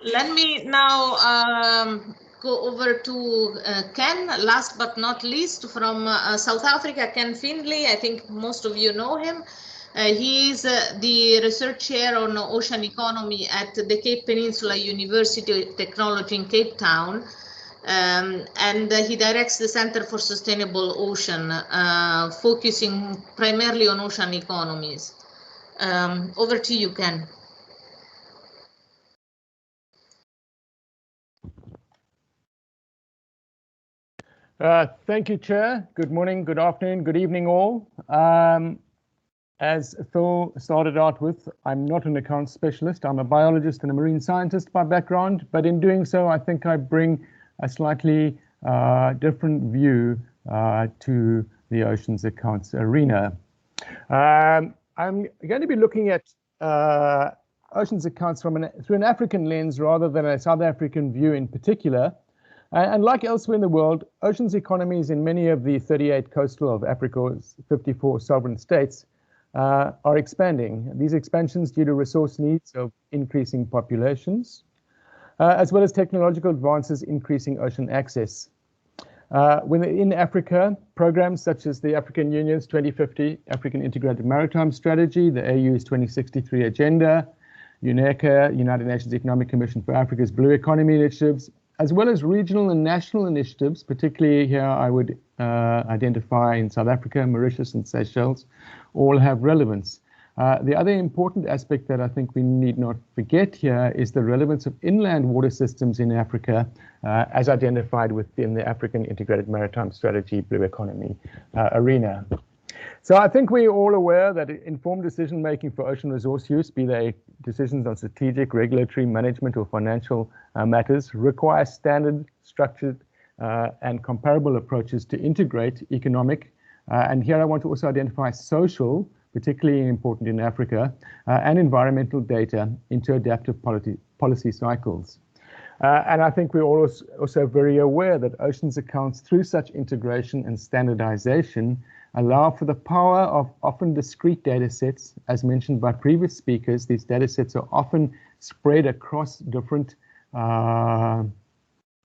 Let me now go over to Ken, last but not least, from South Africa, Ken Findlay. I think most of you know him. He is the research chair on ocean economy at the Cape Peninsula University of Technology in Cape Town. And he directs the Center for Sustainable Ocean, focusing primarily on ocean economies. Over to you, Ken. Thank you, Chair. Good morning, good afternoon, good evening, all. As Phil started out with, I'm not an accounts specialist. I'm a biologist and a marine scientist by background, but in doing so, I think I bring a slightly different view to the oceans accounts arena. I'm going to be looking at oceans accounts through an African lens rather than a South African view in particular. And like elsewhere in the world, oceans economies in many of the 38 coastal of Africa's 54 sovereign states are expanding. These expansions due to resource needs of increasing populations, as well as technological advances increasing ocean access. Within Africa, programs such as the African Union's 2050 African Integrated Maritime Strategy, the AU's 2063 Agenda, UNECA, United Nations Economic Commission for Africa's Blue Economy initiatives, as well as regional and national initiatives, particularly here I would identify in South Africa, Mauritius and Seychelles, all have relevance. The other important aspect that I think we need not forget here is the relevance of inland water systems in Africa, as identified within the African Integrated Maritime Strategy Blue Economy arena. So I think we're all aware that informed decision-making for ocean resource use, be they decisions on strategic, regulatory, management, or financial matters, require standard, structured, and comparable approaches to integrate economic, and here I want to also identify social, particularly important in Africa, and environmental data into adaptive policy cycles. And I think we're also very aware that oceans accounts, through such integration and standardization, allow for the power of often discrete data sets. As mentioned by previous speakers, these data sets are often spread across different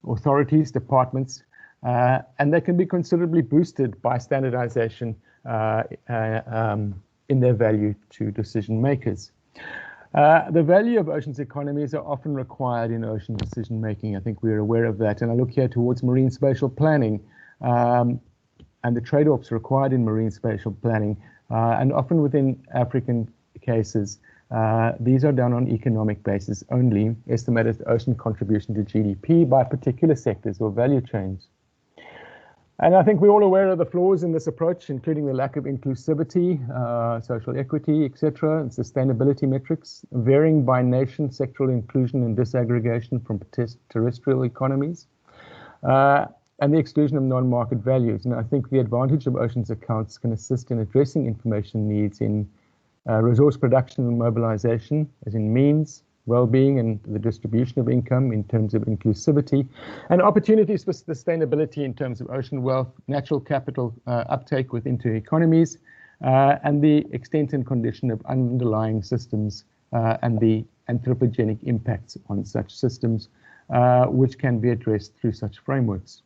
authorities, departments, and they can be considerably boosted by standardization in their value to decision makers. The value of oceans economies are often required in ocean decision making. I think we're aware of that. And I look here towards marine spatial planning and the trade-offs required in marine spatial planning. And often within African cases, these are done on economic basis only, estimated ocean contribution to GDP by particular sectors or value chains. And I think we're all aware of the flaws in this approach, including the lack of inclusivity, social equity, etc., and sustainability metrics, varying by nation, sectoral inclusion and disaggregation from terrestrial economies, and the exclusion of non-market values. And I think the advantage of Oceans accounts can assist in addressing information needs in resource production and mobilization, as in means, well-being and the distribution of income in terms of inclusivity, and opportunities for sustainability in terms of ocean wealth, natural capital uptake within two economies, and the extent and condition of underlying systems and the anthropogenic impacts on such systems, which can be addressed through such frameworks.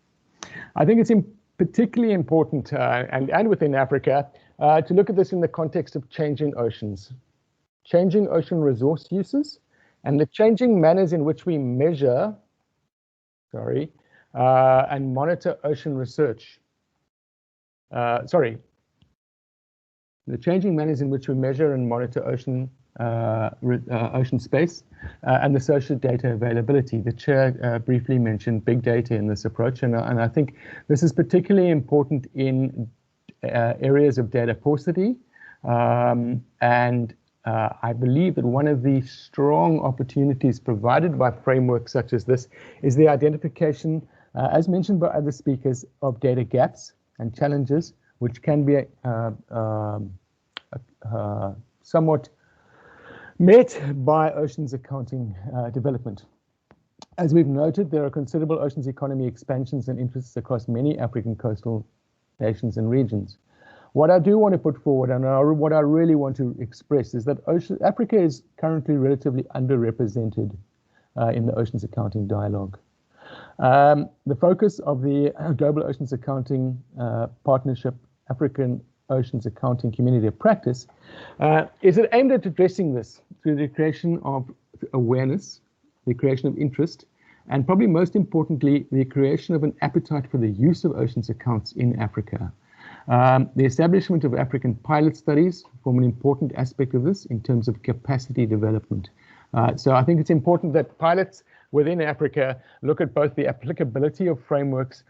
I think it's particularly important, and within Africa, to look at this in the context of changing oceans, changing ocean resource uses, and the changing manners in which we measure, and monitor ocean research. The changing manners in which we measure and monitor ocean space and the social data availability. The chair briefly mentioned big data in this approach, and I think this is particularly important in areas of data paucity, and I believe that one of the strong opportunities provided by frameworks such as this is the identification, as mentioned by other speakers, of data gaps and challenges, which can be somewhat met by oceans accounting development. As we've noted, there are considerable oceans economy expansions and interests across many African coastal nations and regions. What I do want to put forward, and what I really want to express, is that Africa is currently relatively underrepresented in the oceans accounting dialogue. The focus of the Global Oceans Accounting Partnership, African Oceans Accounting Community of Practice, is aimed at addressing this through the creation of awareness, the creation of interest, and probably most importantly, the creation of an appetite for the use of oceans accounts in Africa. The establishment of African pilot studies form an important aspect of this in terms of capacity development. So I think it's important that pilots within Africa look at both the applicability of frameworks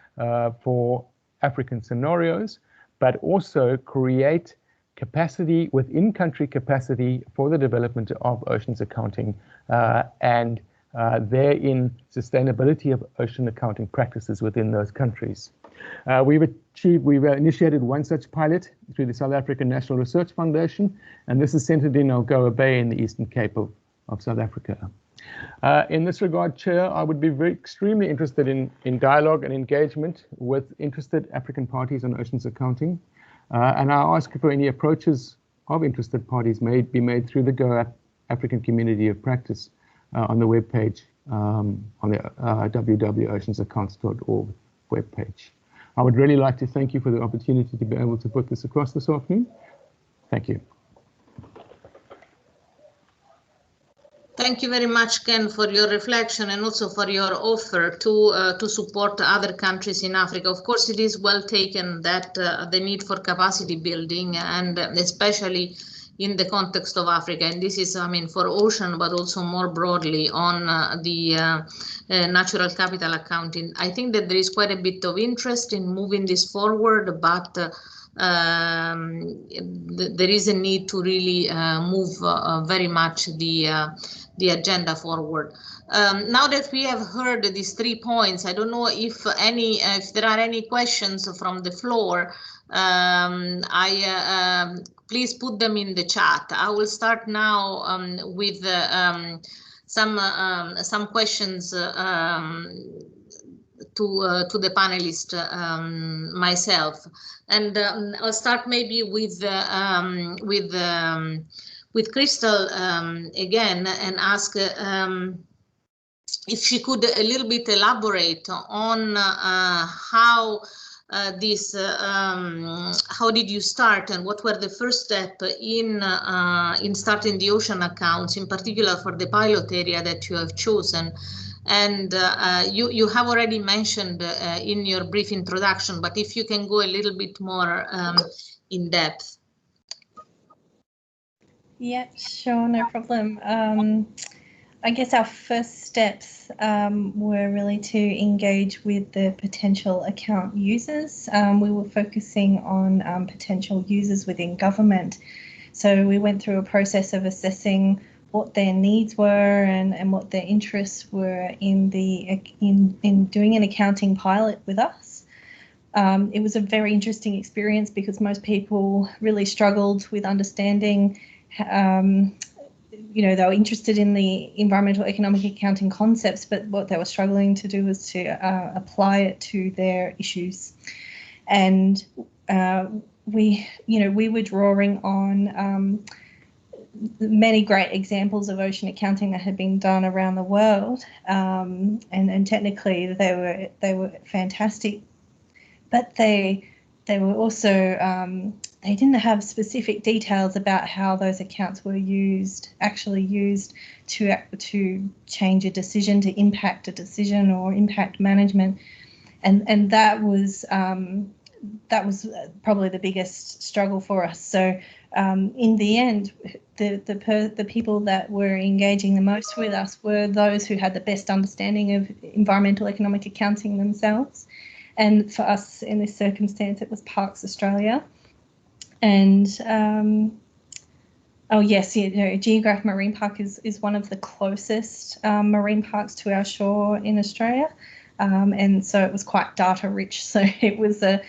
for African scenarios, but also create capacity within country capacity for the development of oceans accounting and therein sustainability of ocean accounting practices within those countries. We've initiated one such pilot through the South African National Research Foundation, and this is centered in Algoa Bay in the Eastern Cape of South Africa. In this regard, Chair, I would be extremely interested in dialogue and engagement with interested African parties on oceans accounting, and I ask for any approaches of interested parties may be made through the GOA African Community of Practice on the webpage, on the www.oceansaccounts.org webpage. I would really like to thank you for the opportunity to be able to put this across this afternoon. Thank you. Thank you very much, Ken, for your reflection and also for your offer to support other countries in Africa. Of course, it is well taken that the need for capacity building, and especially in the context of Africa, and this is, I mean, for ocean, but also more broadly on the natural capital accounting. I think that there is quite a bit of interest in moving this forward, but there is a need to really move very much the agenda forward. Now that we have heard these 3 points, I don't know if there are any questions from the floor. Please put them in the chat. I will start now with some questions to the panelist myself, and I'll start maybe with Crystal again, and ask if she could a little bit elaborate on how how did you start, and what were the first steps in starting the ocean accounts, in particular for the pilot area that you have chosen. And you have already mentioned in your brief introduction, but if you can go a little bit more in depth. Yeah, sure, no problem. I guess our first steps were really to engage with the potential account users. We were focusing on potential users within government. So we went through a process of assessing what their needs were and what their interests were in doing an accounting pilot with us. It was a very interesting experience because most people really struggled with understanding they were interested in the environmental economic accounting concepts, but what they were struggling to do was to apply it to their issues. And we were drawing on many great examples of ocean accounting that had been done around the world, and technically they were fantastic, but they were also they didn't have specific details about how those accounts were actually used to change a decision, to impact a decision or impact management, and that was probably the biggest struggle for us. So in the end, the people that were engaging the most with us were those who had the best understanding of environmental economic accounting themselves. And for us in this circumstance, it was Parks Australia. And Geograph Marine Park is one of the closest marine parks to our shore in Australia, and so it was quite data rich. So it was an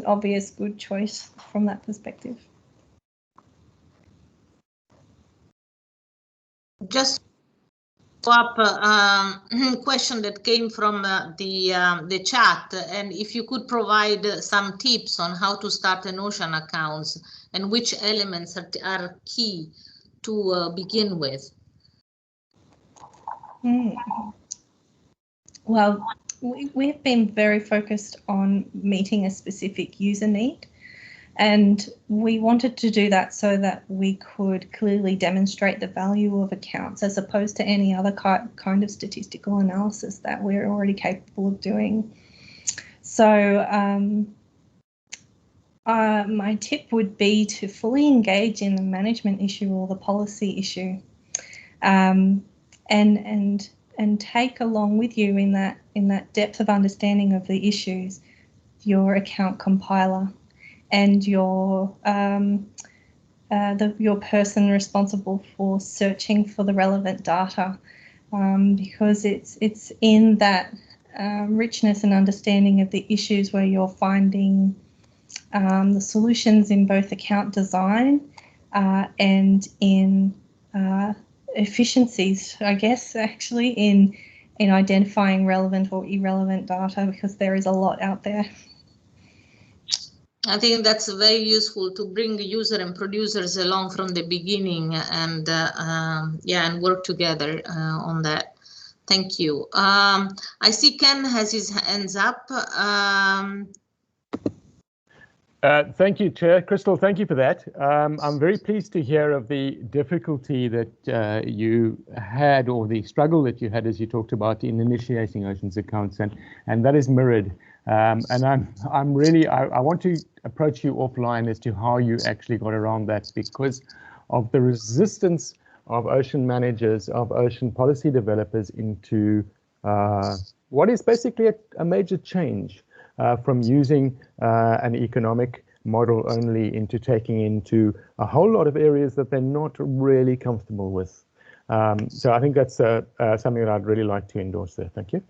obvious good choice from that perspective. Just up question that came from the chat, and if you could provide some tips on how to start an ocean accounts and which elements are key to begin with. Well, we've been very focused on meeting a specific user need, and we wanted to do that so that we could clearly demonstrate the value of accounts as opposed to any other kind of statistical analysis that we're already capable of doing. So my tip would be to fully engage in the management issue or the policy issue, and take along with you in that depth of understanding of the issues your account compiler and your person responsible for searching for the relevant data, because it's in that richness and understanding of the issues where you're finding the solutions in both account design and in efficiencies, I guess, actually in identifying relevant or irrelevant data, because there is a lot out there. I think that's very useful to bring the user and producers along from the beginning and and work together on that. Thank you. I see Ken has his hands up. Thank you, Chair. Crystal, thank you for that. I'm very pleased to hear of the difficulty that you had, or the struggle that you had, as you talked about, in initiating Oceans accounts, and that is mirrored. And I want to approach you offline as to how you actually got around that, because of the resistance of ocean managers, of ocean policy developers into what is basically a major change from using an economic model only into taking into a whole lot of areas that they're not really comfortable with. So I think that's something that I'd really like to endorse there. Thank you.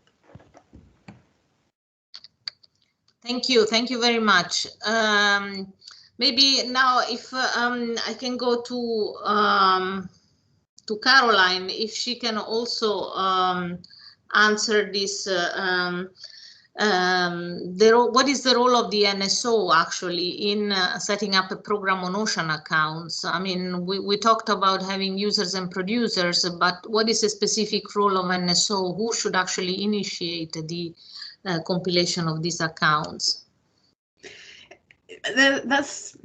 Thank you very much. Maybe now, if I can go to Caroline, if she can also answer this. What is the role of the NSO actually in setting up a program on ocean accounts? I mean, we talked about having users and producers, but what is the specific role of NSO? Who should actually initiate the compilation of these accounts? That's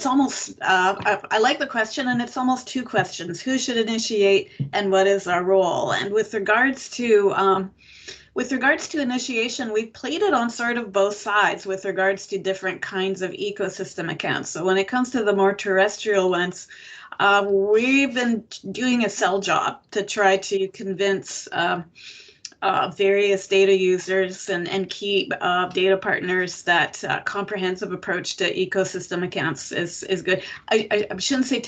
almost, I like the question, and it's almost two questions. Who should initiate and what is our role? And with regards to initiation, we've played it on sort of both sides with regards to different kinds of ecosystem accounts. So when it comes to the more terrestrial ones, We've been doing a sell job to try to convince various data users and key data partners that comprehensive approach to ecosystem accounts is good. I shouldn't say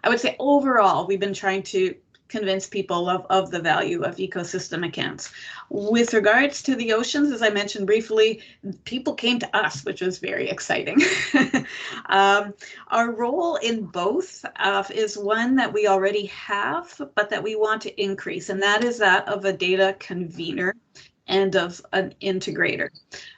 I would say overall, we've been trying to convince people of the value of ecosystem accounts. With regards to the oceans, as I mentioned briefly, people came to us, which was very exciting. Our role in both is one that we already have, but that we want to increase, and that is that of a data convener and of an integrator.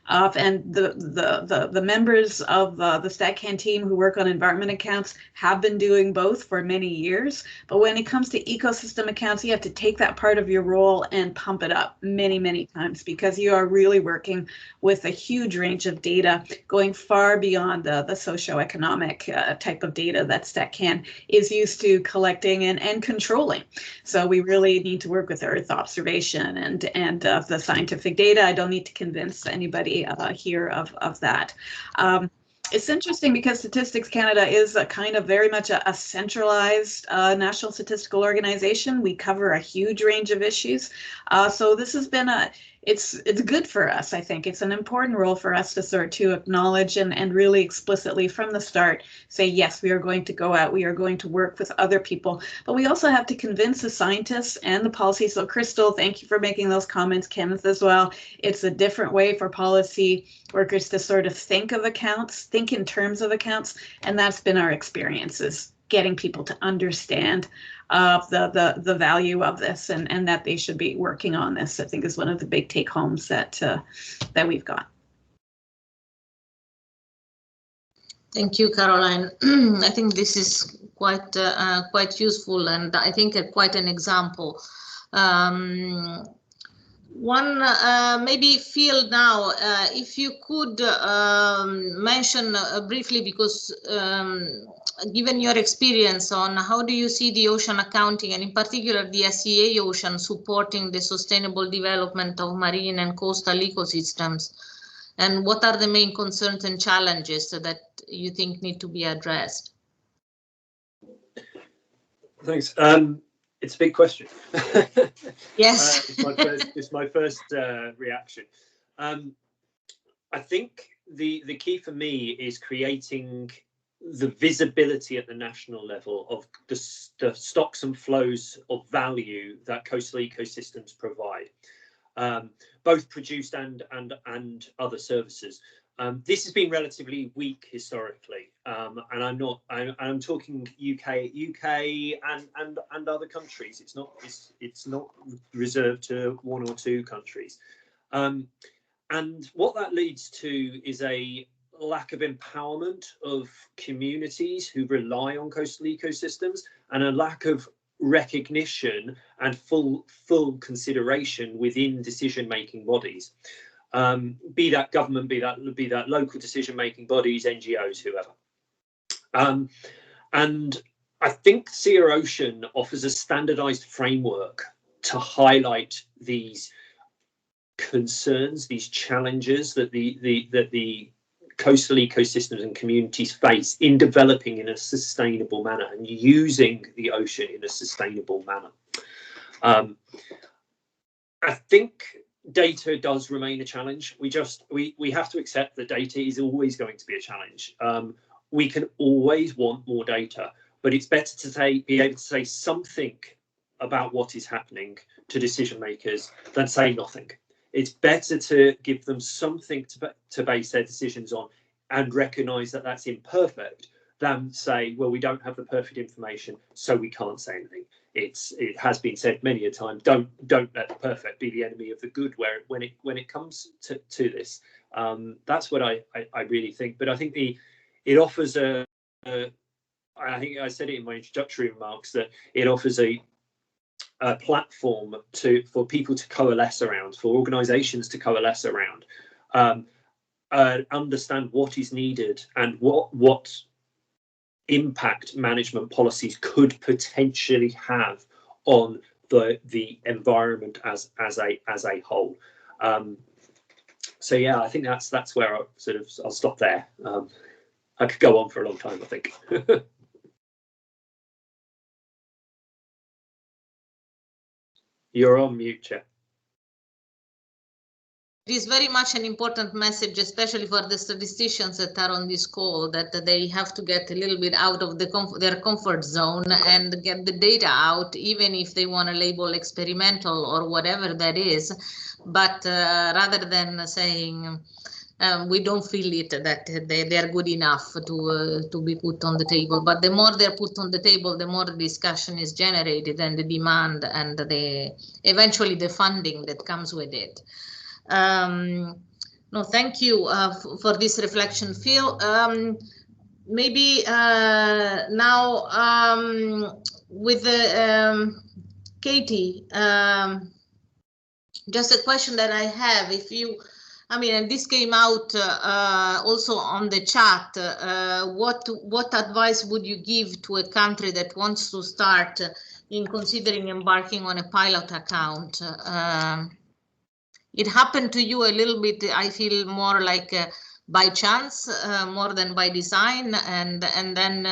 And the members of the StatCan team who work on environment accounts have been doing both for many years. But when it comes to ecosystem accounts, you have to take that part of your role and pump it up many times, because you are really working with a huge range of data going far beyond the socioeconomic type of data that StatCan is used to collecting and controlling. So we really need to work with Earth observation and the scientific data. I don't need to convince anybody here of that. It's interesting because Statistics Canada is a kind of very much a centralized national statistical organization. We cover a huge range of issues. So this has been it's good for us, I think. It's an important role for us to sort to acknowledge and really explicitly from the start say, yes, we are going to go out, we are going to work with other people, but we also have to convince the scientists and the policy. So Crystal, thank you for making those comments, Kenneth as well. It's a different way for policy workers to sort of think of accounts, think in terms of accounts, and that's been our experiences, getting people to understand the value of this and that they should be working on this, I think, is one of the big take homes that we've got. Thank you, Caroline. I think this is quite useful, and I think quite an example. One maybe field now, if you could mention briefly, because given your experience on how do you see the ocean accounting, and in particular the SEEA-Ocean supporting the sustainable development of marine and coastal ecosystems, and what are the main concerns and challenges that you think need to be addressed? Thanks. It's a big question. Yes. It's my first reaction. I think the key for me is creating the visibility at the national level of the stocks and flows of value that coastal ecosystems provide, both produced and other services. This has been relatively weak historically, and I'm talking UK and other countries. It's not reserved to one or two countries, and what that leads to is a lack of empowerment of communities who rely on coastal ecosystems, and a lack of recognition and full consideration within decision-making bodies. Be that government, be that local decision-making bodies, NGOs, whoever. And I think SEEA-Ocean offers a standardized framework to highlight these concerns, these challenges that the coastal ecosystems and communities face in developing in a sustainable manner and using the ocean in a sustainable manner. I think data does remain a challenge. We have to accept that data is always going to be a challenge. We can always want more data, but it's better to be able to say something about what is happening to decision makers than say nothing. It's better to give them something to base their decisions on and recognise that that's imperfect than say, well, we don't have the perfect information, so we can't say anything. It has been said many a time, don't let the perfect be the enemy of the good when it comes to this. That's what I really think. But I think it offers I think I said it in my introductory remarks, that it offers a platform for people to coalesce around, for organisations to coalesce around, understand what is needed and what impact management policies could potentially have on the environment as a whole. So yeah, I think that's where I'll stop there. I could go on for a long time, I think. You're on mute, Chair. It is very much an important message, especially for the statisticians that are on this call, that they have to get a little bit out of their comfort zone and get the data out, even if they want to label experimental or whatever that is. But rather than saying we don't feel it that they are good enough to be put on the table. But the more they're put on the table, the more the discussion is generated and the demand and eventually the funding that comes with it. No, thank you for this reflection, Phil. Maybe now with Katie, just a question that I have. If you, I mean, and this came out also on the chat, what advice would you give to a country that wants to start in considering embarking on a pilot account? It happened to you a little bit, I feel, more like by chance, more than by design, and then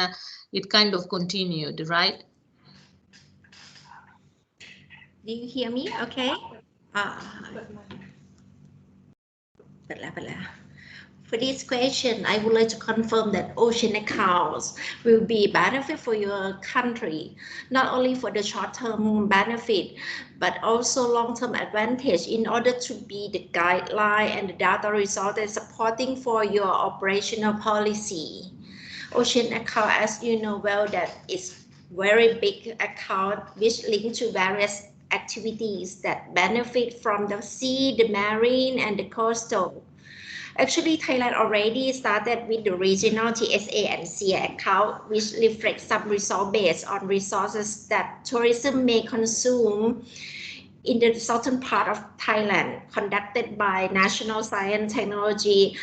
it kind of continued, right? Do you hear me? Okay. For this question, I would like to confirm that ocean accounts will be benefit for your country, not only for the short-term benefit, but also long-term advantage in order to be the guideline and the data resources supporting for your operational policy. Ocean account, as you know well, that is very big account which link to various activities that benefit from the sea, the marine, and the coastal. Actually, Thailand already started with the regional TSA and SEEA account, which reflects some resource based on resources that tourism may consume in the southern part of Thailand, conducted by National Science Technology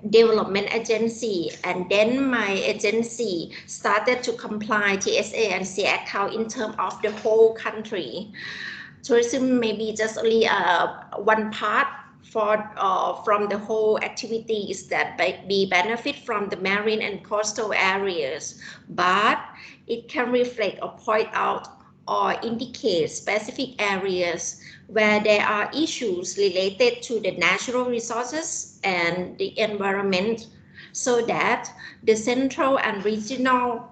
Development Agency. And then my agency started to comply TSA and SEEA account in terms of the whole country. Tourism may be just only one part from the whole activities that be benefit from the marine and coastal areas, but it can reflect or point out or indicate specific areas where there are issues related to the natural resources and the environment, so that the central and regional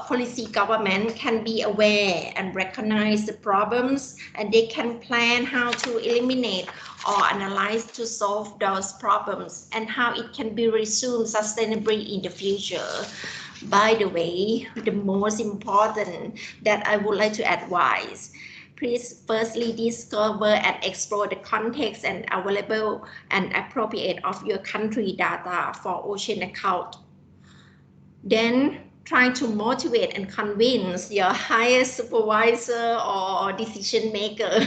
policy government can be aware and recognize the problems, and they can plan how to eliminate or analyze to solve those problems and how it can be resumed sustainably in the future. By the way, the most important that I would like to advise, please firstly discover and explore the context and available and appropriate of your country data for ocean account. Then try to motivate and convince your highest supervisor or decision maker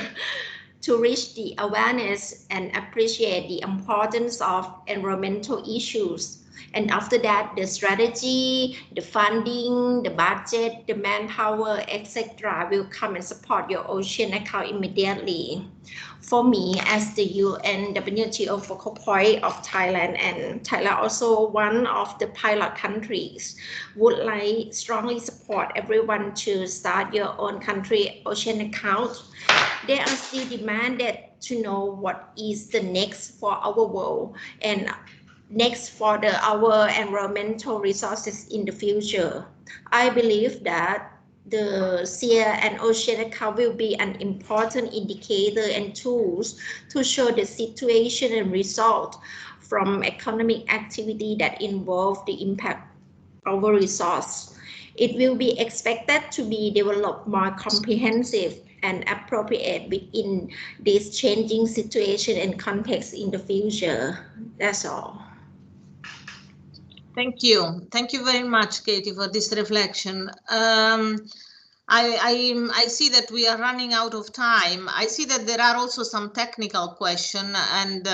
to reach the awareness and appreciate the importance of environmental issues. And after that, the strategy, the funding, the budget, the manpower, etc. will come and support your ocean account immediately. For me, as the UN-WTO focal point of Thailand, and Thailand also one of the pilot countries, would like strongly support everyone to start your own country ocean account. They are still demanded to know what is the next for our world and next for our environmental resources in the future. I believe that the SEEA and ocean account will be an important indicator and tools to show the situation and result from economic activity that involve the impact of our resource. It will be expected to be developed more comprehensive and appropriate within this changing situation and context in the future. That's all. Thank you. Thank you very much, Katie, for this reflection. I see that we are running out of time. I see that there are also some technical questions, and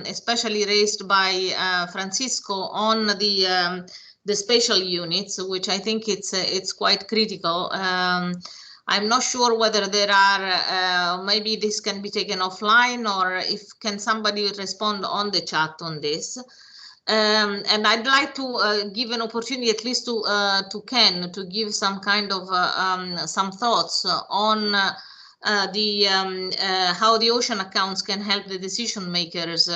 especially raised by Francisco on the spatial units, which I think it's quite critical. I'm not sure whether there are, maybe this can be taken offline, or if can somebody respond on the chat on this. And I'd like to give an opportunity at least to Ken to give some kind of some thoughts on how the ocean accounts can help the decision makers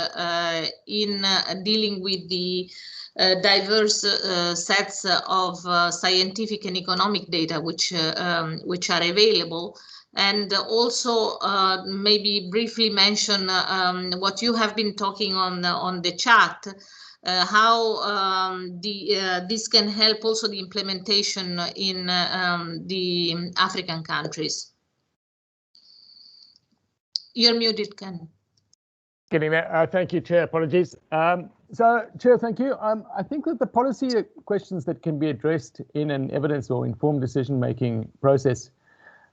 in dealing with the diverse sets of scientific and economic data which are available. And also maybe briefly mention what you have been talking on the chat, how this can help also the implementation in the African countries. You're muted, Ken. Getting there. Thank you, Chair. Apologies. So, Chair, thank you. I think that the policy questions that can be addressed in an evidence or informed decision-making process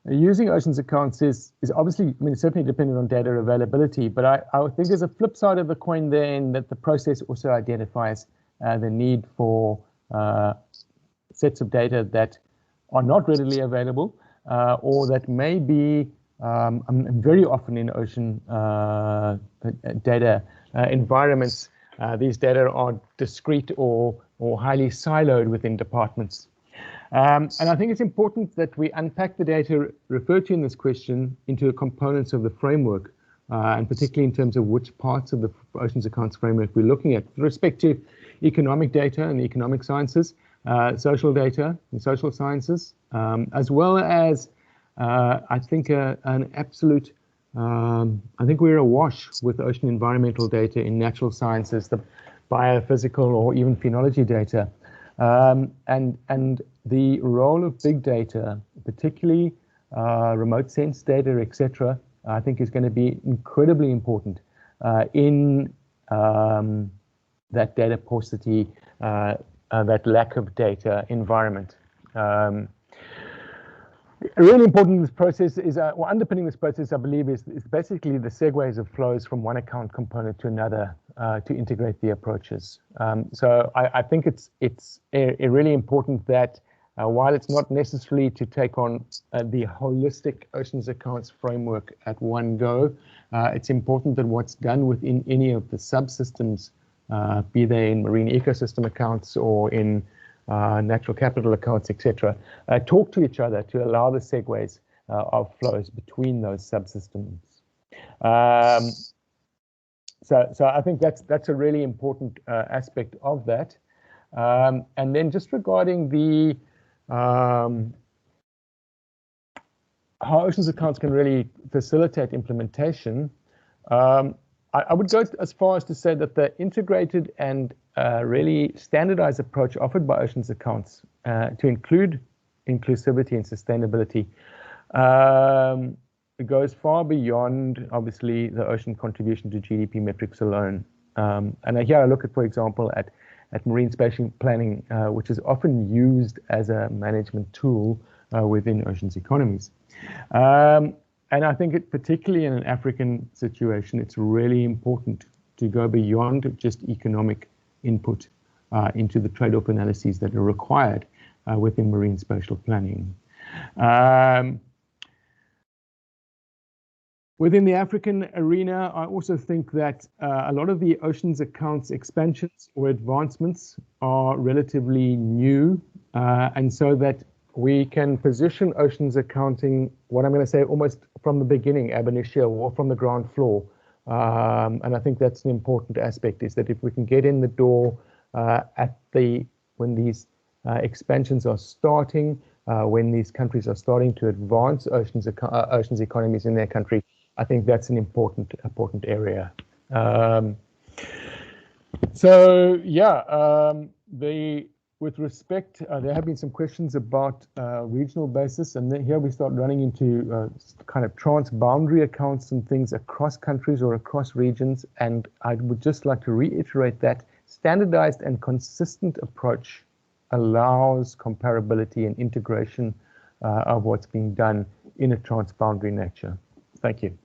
using oceans accounts is obviously, I mean, it's certainly dependent on data availability, but I would think there's a flip side of the coin there in that the process also identifies the need for sets of data that are not readily available or that may be very often in ocean data environments. These data are discrete or highly siloed within departments. And I think it's important that we unpack the data referred to in this question into components of the framework, and particularly in terms of which parts of the Oceans Accounts framework we're looking at with respect to economic data and economic sciences, social data and social sciences, as well as I think an absolute, I think we're awash with ocean environmental data in natural sciences, the biophysical or even phenology data. And the role of big data, particularly remote sense data, etc., I think is going to be incredibly important in that data paucity, that lack of data environment. Really important in this process is, well, underpinning this process, I believe, is basically the segues of flows from one account component to another to integrate the approaches. So I think it's really important that while it's not necessarily to take on the holistic oceans accounts framework at one go, it's important that what's done within any of the subsystems, be they in marine ecosystem accounts or in natural capital accounts, etc., talk to each other to allow the segues of flows between those subsystems. So I think that's a really important aspect of that. And then just regarding the how oceans accounts can really facilitate implementation, I would go as far as to say that the integrated and really standardized approach offered by oceans accounts to include inclusivity and sustainability it goes far beyond, obviously, the ocean contribution to GDP metrics alone. And here I look at, for example, at marine spatial planning, which is often used as a management tool within oceans economies. And I think particularly in an African situation, it's really important to go beyond just economic input into the trade-off analyses that are required within marine spatial planning. Within the African arena, I also think that a lot of the oceans accounts expansions or advancements are relatively new, and so that we can position oceans accounting, what I'm going to say, almost from the beginning, ab initio, or from the ground floor. And I think that's an important aspect, is that if we can get in the door when these expansions are starting, when these countries are starting to advance oceans economies in their country, I think that's an important area. So yeah, with respect, there have been some questions about regional basis, and then here we start running into kind of trans-boundary accounts and things across countries or across regions. And I would just like to reiterate that standardized and consistent approach allows comparability and integration of what's being done in a trans-boundary nature. Thank you.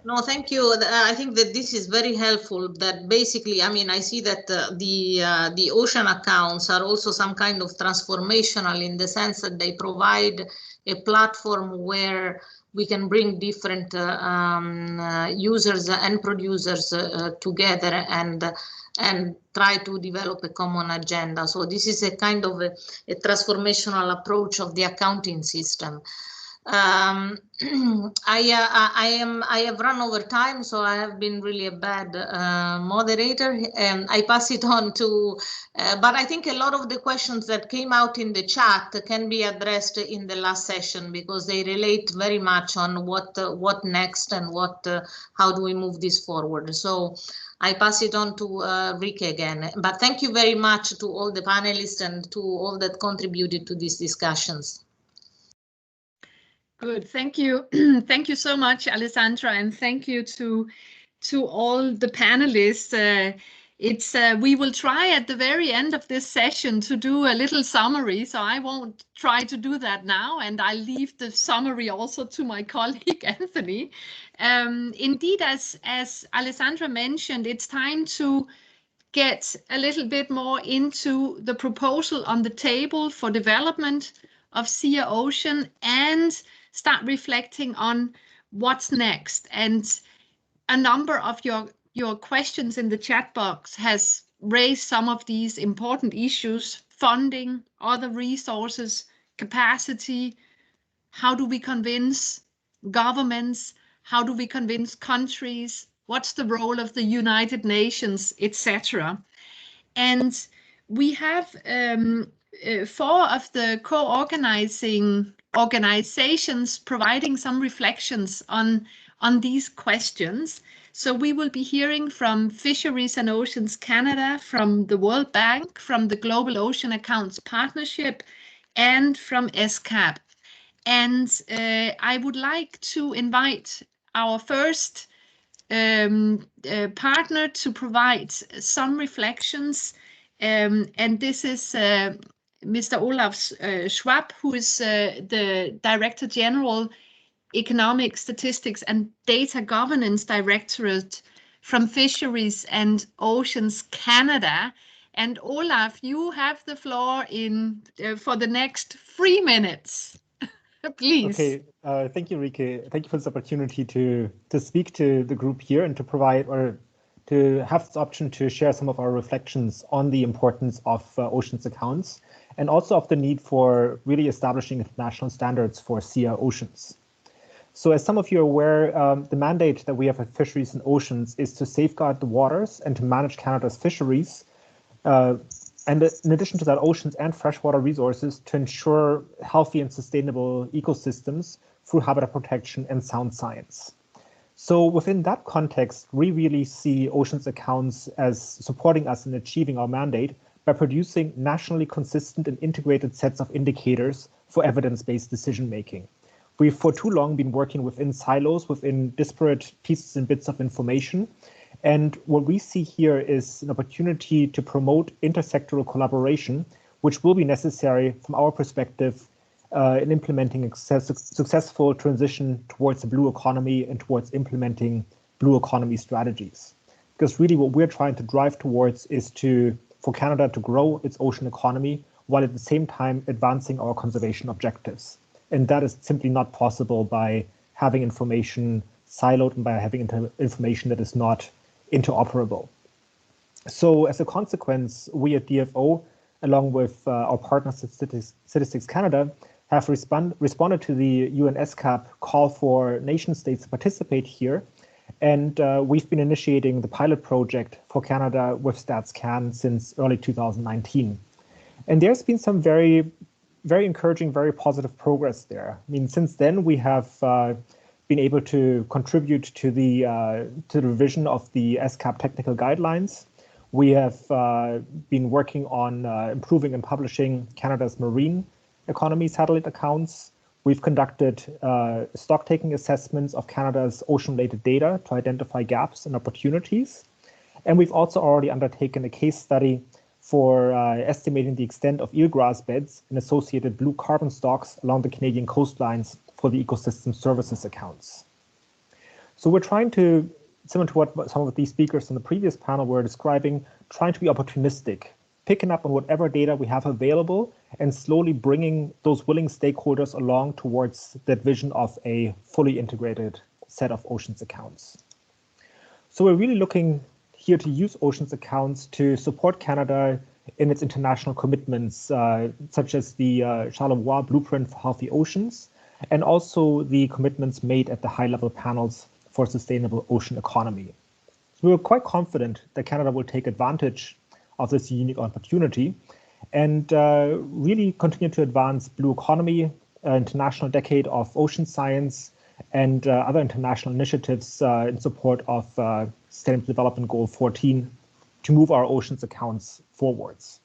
No, thank you. I think that this is very helpful. That basically, I mean, I see that the ocean accounts are also some kind of transformational in the sense that they provide a platform where we can bring different users and producers together and and try to develop a common agenda. So this is a kind of a transformational approach of the accounting system. I have run over time, so I have been really a bad moderator. I pass it on to, but I think a lot of the questions that came out in the chat can be addressed in the last session because they relate very much on what next and how do we move this forward. So I pass it on to Rike again. But thank you very much to all the panelists and to all that contributed to these discussions. Good, thank you. Thank you so much, Alessandra, and thank you to all the panelists. We will try at the very end of this session to do a little summary, so I won't try to do that now, and I'll leave the summary also to my colleague Anthony. Indeed, as Alessandra mentioned, it's time to get a little bit more into the proposal on the table for development of SEEA-Ocean and start reflecting on what's next. And a number of your questions in the chat box has raised some of these important issues: funding, other resources, capacity. How do we convince governments? How do we convince countries? What's the role of the United Nations, etc.? And we have 4 of the co-organizing organizations providing some reflections on these questions. So we will be hearing from Fisheries and Oceans Canada, from the World Bank, from the Global Ocean Accounts Partnership, and from ESCAP. And I would like to invite our first partner to provide some reflections. And this is Mr. Olaf Schwab, who is the Director General, Economic Statistics and Data Governance Directorate from Fisheries and Oceans Canada. And Olaf, you have the floor for the next 3 minutes. Please. Okay, thank you, Rike. Thank you for this opportunity to speak to the group here and to provide or to have this option to share some of our reflections on the importance of oceans accounts and also of the need for really establishing international standards for SEEA-Oceans. So as some of you are aware, the mandate that we have at Fisheries and Oceans is to safeguard the waters and to manage Canada's fisheries. And in addition to that, oceans and freshwater resources to ensure healthy and sustainable ecosystems through habitat protection and sound science. So within that context, we really see oceans accounts as supporting us in achieving our mandate by producing nationally consistent and integrated sets of indicators for evidence-based decision-making. We've for too long been working within silos, within disparate pieces and bits of information. And what we see here is an opportunity to promote intersectoral collaboration, which will be necessary from our perspective in implementing a successful transition towards a blue economy and towards implementing blue economy strategies. Because really what we're trying to drive towards is for Canada to grow its ocean economy while at the same time advancing our conservation objectives. And that is simply not possible by having information siloed and by having information that is not interoperable. So as a consequence, we at DFO, along with our partner Statistics Canada, have responded to the UN-ESCAP call for nation states to participate here. And we've been initiating the pilot project for Canada with StatsCan since early 2019. And there's been some very encouraging, very positive progress there. I mean, since then, we have been able to contribute to the revision of the ESCAP technical guidelines. We have been working on improving and publishing Canada's marine economy satellite accounts. We've conducted stock-taking assessments of Canada's ocean-related data to identify gaps and opportunities. And we've also already undertaken a case study for estimating the extent of eelgrass beds and associated blue carbon stocks along the Canadian coastlines for the ecosystem services accounts. So we're trying to, similar to what some of these speakers in the previous panel were describing, trying to be opportunistic, picking up on whatever data we have available and slowly bringing those willing stakeholders along towards that vision of a fully integrated set of oceans accounts. So we're really looking here to use oceans accounts to support Canada in its international commitments, such as the Charlevoix Blueprint for Healthy Oceans, and also the commitments made at the high-level panels for sustainable ocean economy. So we're quite confident that Canada will take advantage of this unique opportunity and really continue to advance Blue Economy, International Decade of Ocean Science, and other international initiatives in support of Sustainable Development Goal 14 to move our oceans accounts forwards.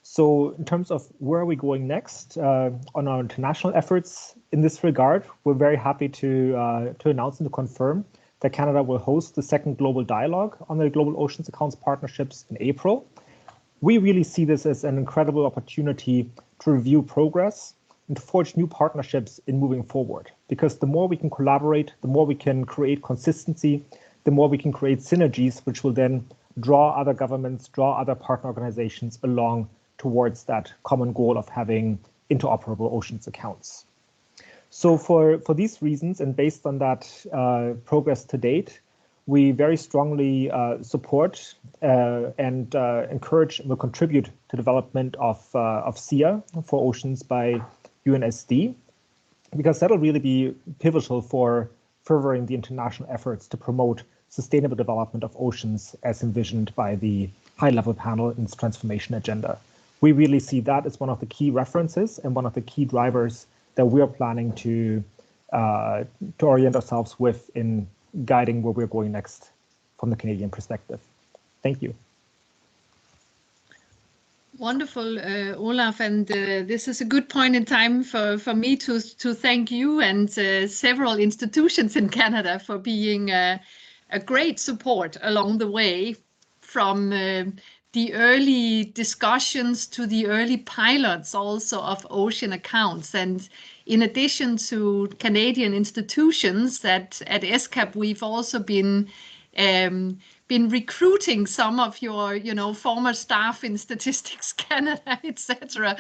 So in terms of where are we going next on our international efforts in this regard, we're very happy to announce and to confirm that Canada will host the second global dialogue on the global oceans accounts partnerships in April. We really see this as an incredible opportunity to review progress and to forge new partnerships in moving forward, because the more we can collaborate, the more we can create consistency, the more we can create synergies, which will then draw other governments, draw other partner organizations along towards that common goal of having interoperable oceans accounts. So for these reasons, and based on that progress to date, we very strongly support and encourage and will contribute to development of SEEA for oceans by UNSD, because that'll really be pivotal for furthering the international efforts to promote sustainable development of oceans as envisioned by the high-level panel in its transformation agenda. We really see that as one of the key references and one of the key drivers that we are planning to orient ourselves with in guiding where we're going next from the Canadian perspective. Thank you. Wonderful, Olaf, and this is a good point in time for me to thank you and several institutions in Canada for being a great support along the way, from the early discussions to the early pilots also of ocean accounts. And in addition to Canadian institutions at ESCAP, we've also been recruiting some of your, former staff in Statistics Canada, etc.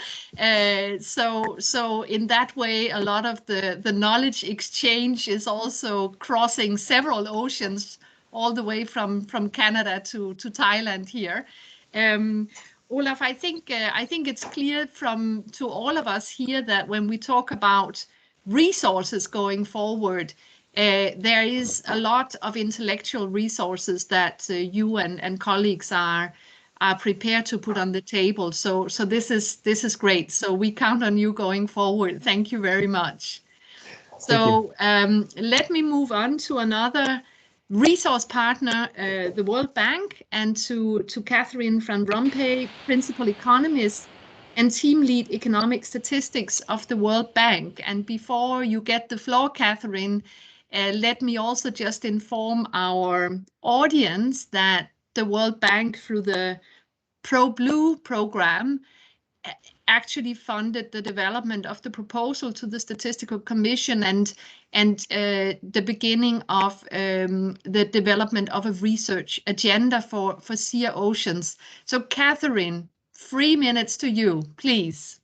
So in that way, a lot of the knowledge exchange is also crossing several oceans, all the way from Canada to Thailand here. Olaf, I think it's clear to all of us here that when we talk about resources going forward, there is a lot of intellectual resources that you and colleagues are prepared to put on the table. So this is great. So we count on you going forward. Thank you very much. So let me move on to another resource partner, the World Bank, and to Catherine Van Rompuy, Principal Economist and Team Lead Economic Statistics of the World Bank. And before you get the floor, Catherine, let me also just inform our audience that the World Bank, through the ProBlue program, actually funded the development of the proposal to the Statistical Commission and the beginning of the development of a research agenda for SEEA-Oceans. So Catherine, 3 minutes to you, please.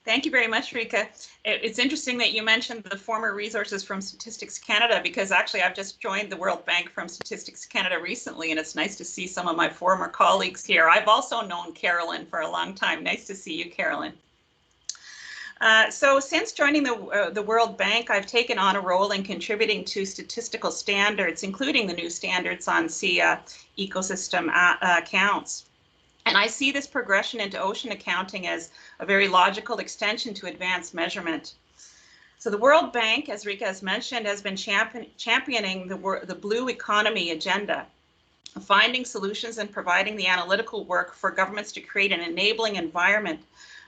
Thank you very much, Rika. It's interesting that you mentioned the former resources from Statistics Canada, because actually I've just joined the World Bank from Statistics Canada recently, and it's nice to see some of my former colleagues here. I've also known Carolyn for a long time. Nice to see you, Carolyn. So since joining the World Bank, I've taken on a role in contributing to statistical standards, including the new standards on SEEA ecosystem accounts. And I see this progression into ocean accounting as a very logical extension to advanced measurement. So the World Bank, as Rika has mentioned, has been championing the blue economy agenda, finding solutions and providing the analytical work for governments to create an enabling environment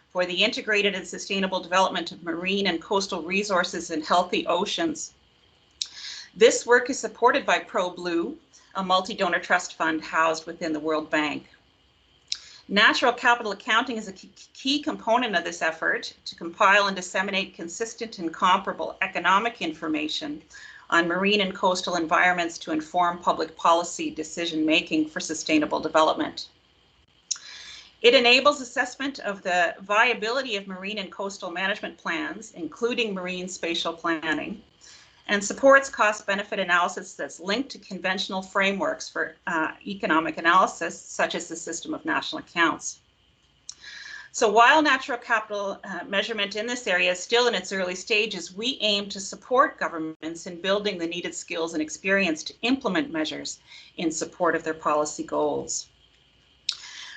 for the integrated and sustainable development of marine and coastal resources in healthy oceans. This work is supported by ProBlue, a multi-donor trust fund housed within the World Bank. Natural capital accounting is a key component of this effort to compile and disseminate consistent and comparable economic information on marine and coastal environments to inform public policy decision-making for sustainable development. It enables assessment of the viability of marine and coastal management plans, including marine spatial planning, and supports cost-benefit analysis that's linked to conventional frameworks for economic analysis, such as the system of national accounts. So while natural capital measurement in this area is still in its early stages, we aim to support governments in building the needed skills and experience to implement measures in support of their policy goals.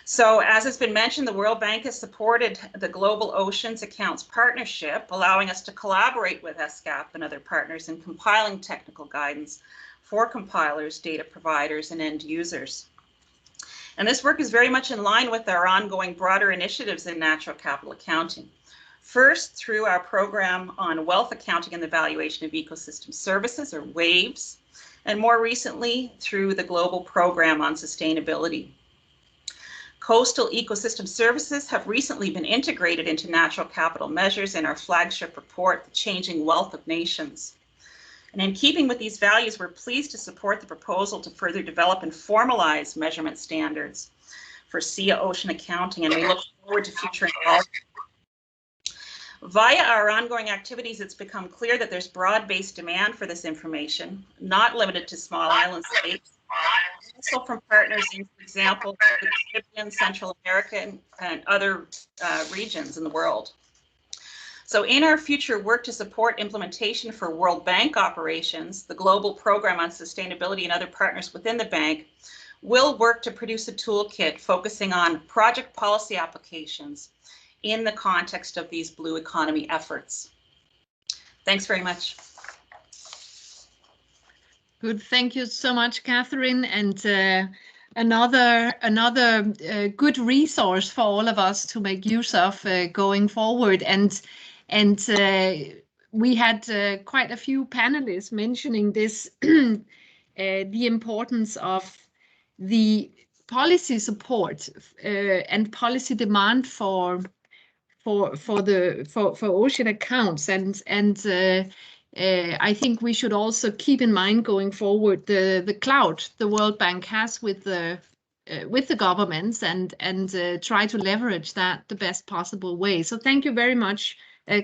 So as has been mentioned, the World Bank has supported the Global Oceans Accounts Partnership, allowing us to collaborate with ESCAP and other partners in compiling technical guidance for compilers, data providers, and end users. And this work is very much in line with our ongoing broader initiatives in natural capital accounting. First, through our program on wealth accounting and the valuation of ecosystem services, or WAVES, and more recently through the global program on sustainability. Coastal ecosystem services have recently been integrated into natural capital measures in our flagship report, The Changing Wealth of Nations. And in keeping with these values, we're pleased to support the proposal to further develop and formalize measurement standards for SEEA-Ocean accounting, and we look forward to future involvement. Via our ongoing activities, it's become clear that there's broad-based demand for this information, not limited to small island states, also from partners in, for example, the Caribbean, Central America, and other regions in the world. So in our future work to support implementation for World Bank operations, the global program on sustainability and other partners within the bank will work to produce a toolkit focusing on project policy applications in the context of these blue economy efforts. Thanks very much. Good, thank you so much, Catherine, and another good resource for all of us to make use of going forward. And we had quite a few panelists mentioning this, the importance of the policy support and policy demand for ocean accounts, and I think we should also keep in mind going forward the clout the World Bank has with the governments, and try to leverage that the best possible way. So thank you very much,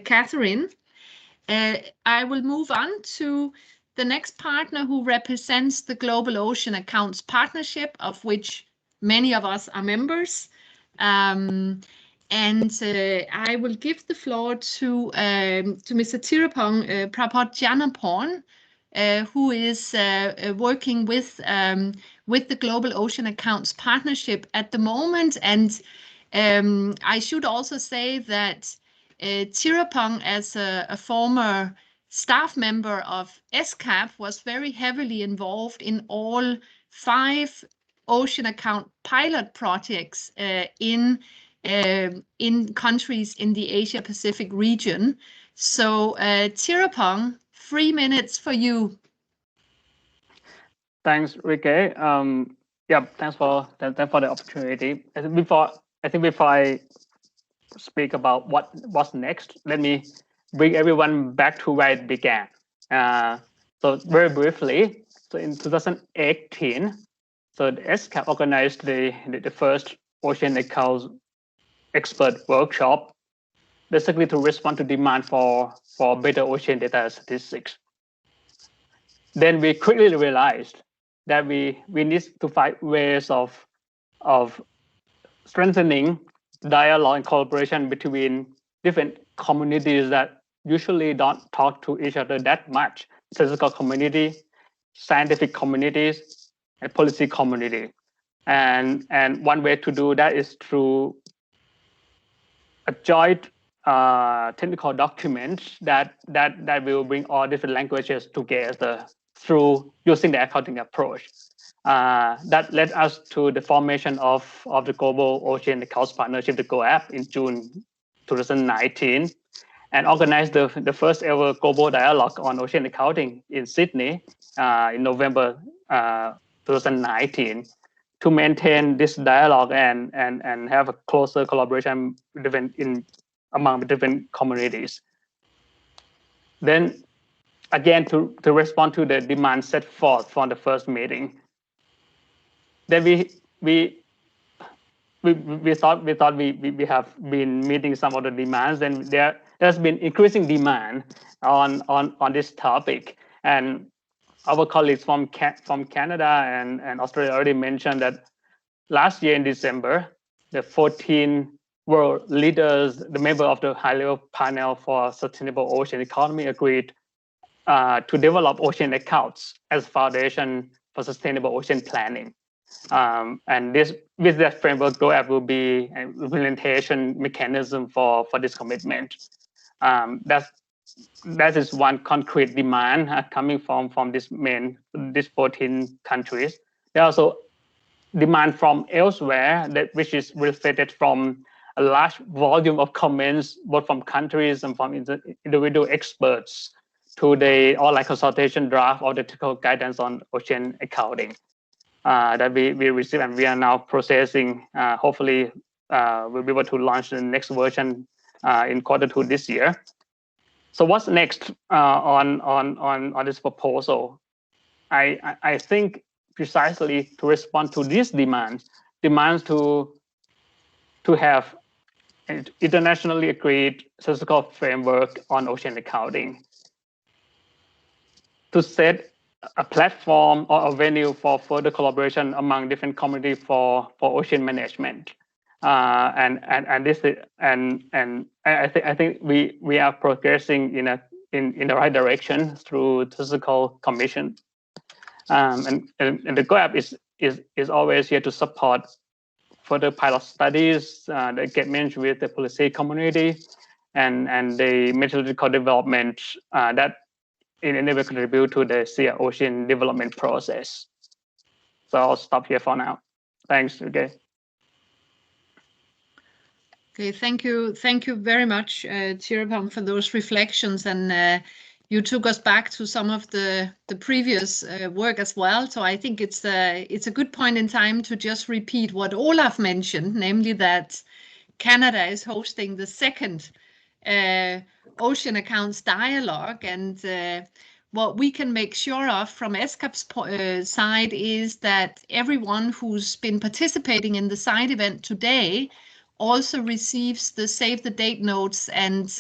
Catherine. I will move on to the next partner who represents the Global Ocean Accounts Partnership, of which many of us are members. And I will give the floor to Mr. Tirupong Prapodjanaporn, who is working with the Global Ocean Accounts Partnership at the moment. And I should also say that Tirupong, as a former staff member of ESCAP, was very heavily involved in all 5 ocean account pilot projects in countries in the Asia-Pacific region. So Tirupong, 3 minutes for you. Thanks, Ricky. Yeah, thanks for the opportunity. Before I speak about what's next, let me bring everyone back to where it began. So very briefly, so in 2018, so the ESCAP organized the first ocean accounts expert workshop, basically to respond to demand for better ocean data statistics. Then we quickly realized that we need to find ways of strengthening dialogue and collaboration between different communities that usually don't talk to each other that much: statistical community, scientific communities, and policy community. And one way to do that is through a joint technical document that will bring all different languages together through using the accounting approach. That led us to the formation of the Global Ocean Accounts Partnership, the GOAP, in June 2019, and organized the first ever global dialogue on ocean accounting in Sydney in November 2019. To maintain this dialogue and have a closer collaboration among the different communities. Then again, to respond to the demand set forth from the first meeting, then we thought we have been meeting some of the demands, and there's been increasing demand on this topic. And our colleagues from Canada and Australia already mentioned that last year in December, the 14 world leaders, the member of the high-level panel for sustainable ocean economy, agreed to develop ocean accounts as foundation for sustainable ocean planning. And this, with that framework, GOAP will be an implementation mechanism for this commitment. That is one concrete demand coming from these 14 countries. There are also demand from elsewhere, which is reflected from a large volume of comments, both from countries and from individual experts, to the online consultation draft of the technical guidance on ocean accounting that we received, and we are now processing. Hopefully, we'll be able to launch the next version in Q2 this year. So what's next on this proposal? I think precisely to respond to these demands to have an internationally agreed statistical framework on ocean accounting, to set a platform or a venue for further collaboration among different communities for ocean management. I think we are progressing in the right direction through Statistical Commission, and the GOAP is always here to support further pilot studies that get mentioned with the policy community and the methodological development that in any way contribute to the SEEA-Ocean development process. So I'll stop here for now. Thanks. Okay, thank you very much, Thierry, for those reflections, and you took us back to some of the previous work as well. So I think it's a good point in time to just repeat what Olaf mentioned, namely that Canada is hosting the second Ocean Accounts Dialogue, and what we can make sure of from ESCAP's side is that everyone who's been participating in the side event today also receives the save the date notes and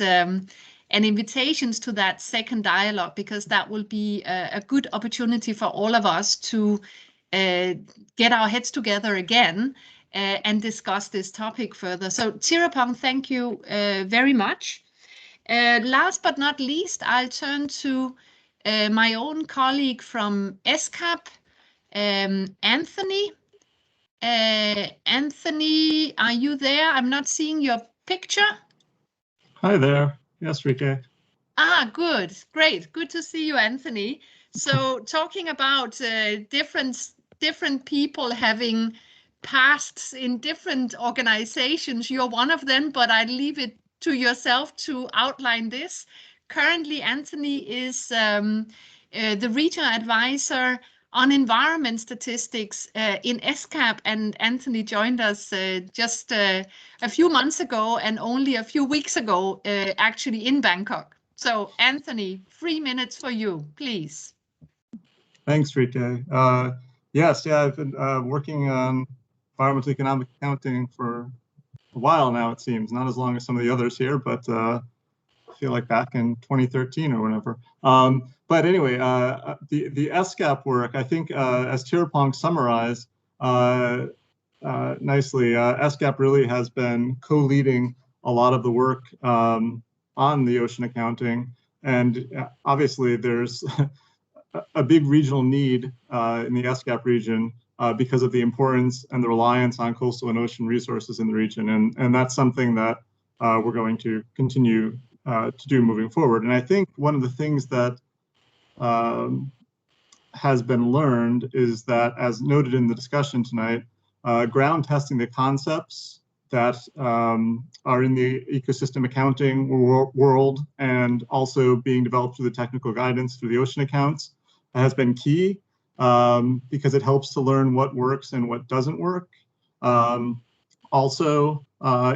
invitations to that second dialogue, because that will be a good opportunity for all of us to get our heads together again and discuss this topic further. So Thierry, thank you very much. Last but not least, I'll turn to my own colleague from ESCAP, Anthony. Anthony, are you there? I'm not seeing your picture. Hi there. Yes, Rika. Ah, good. Great. Good to see you, Anthony. So talking about different people having pasts in different organizations, you're one of them, but I'd leave it to yourself to outline this. Currently, Anthony is the regional advisor on environment statistics in ESCAP, and Anthony joined us just a few months ago and only a few weeks ago actually in Bangkok. So Anthony, 3 minutes for you, please. Thanks, Rita. Yes, I've been working on environmental economic accounting for a while now, it seems. Not as long as some of the others here, but I feel like back in 2013 or whatever. But anyway, the ESCAP work, I think, as Thierry summarized nicely, ESCAP really has been co-leading a lot of the work on the ocean accounting. And obviously, there's a big regional need in the ESCAP region because of the importance and the reliance on coastal and ocean resources in the region. And that's something that we're going to continue to do moving forward. And I think one of the things that has been learned is that, as noted in the discussion tonight, ground testing the concepts that are in the ecosystem accounting world and also being developed through the technical guidance through the ocean accounts has been key because it helps to learn what works and what doesn't work. Also,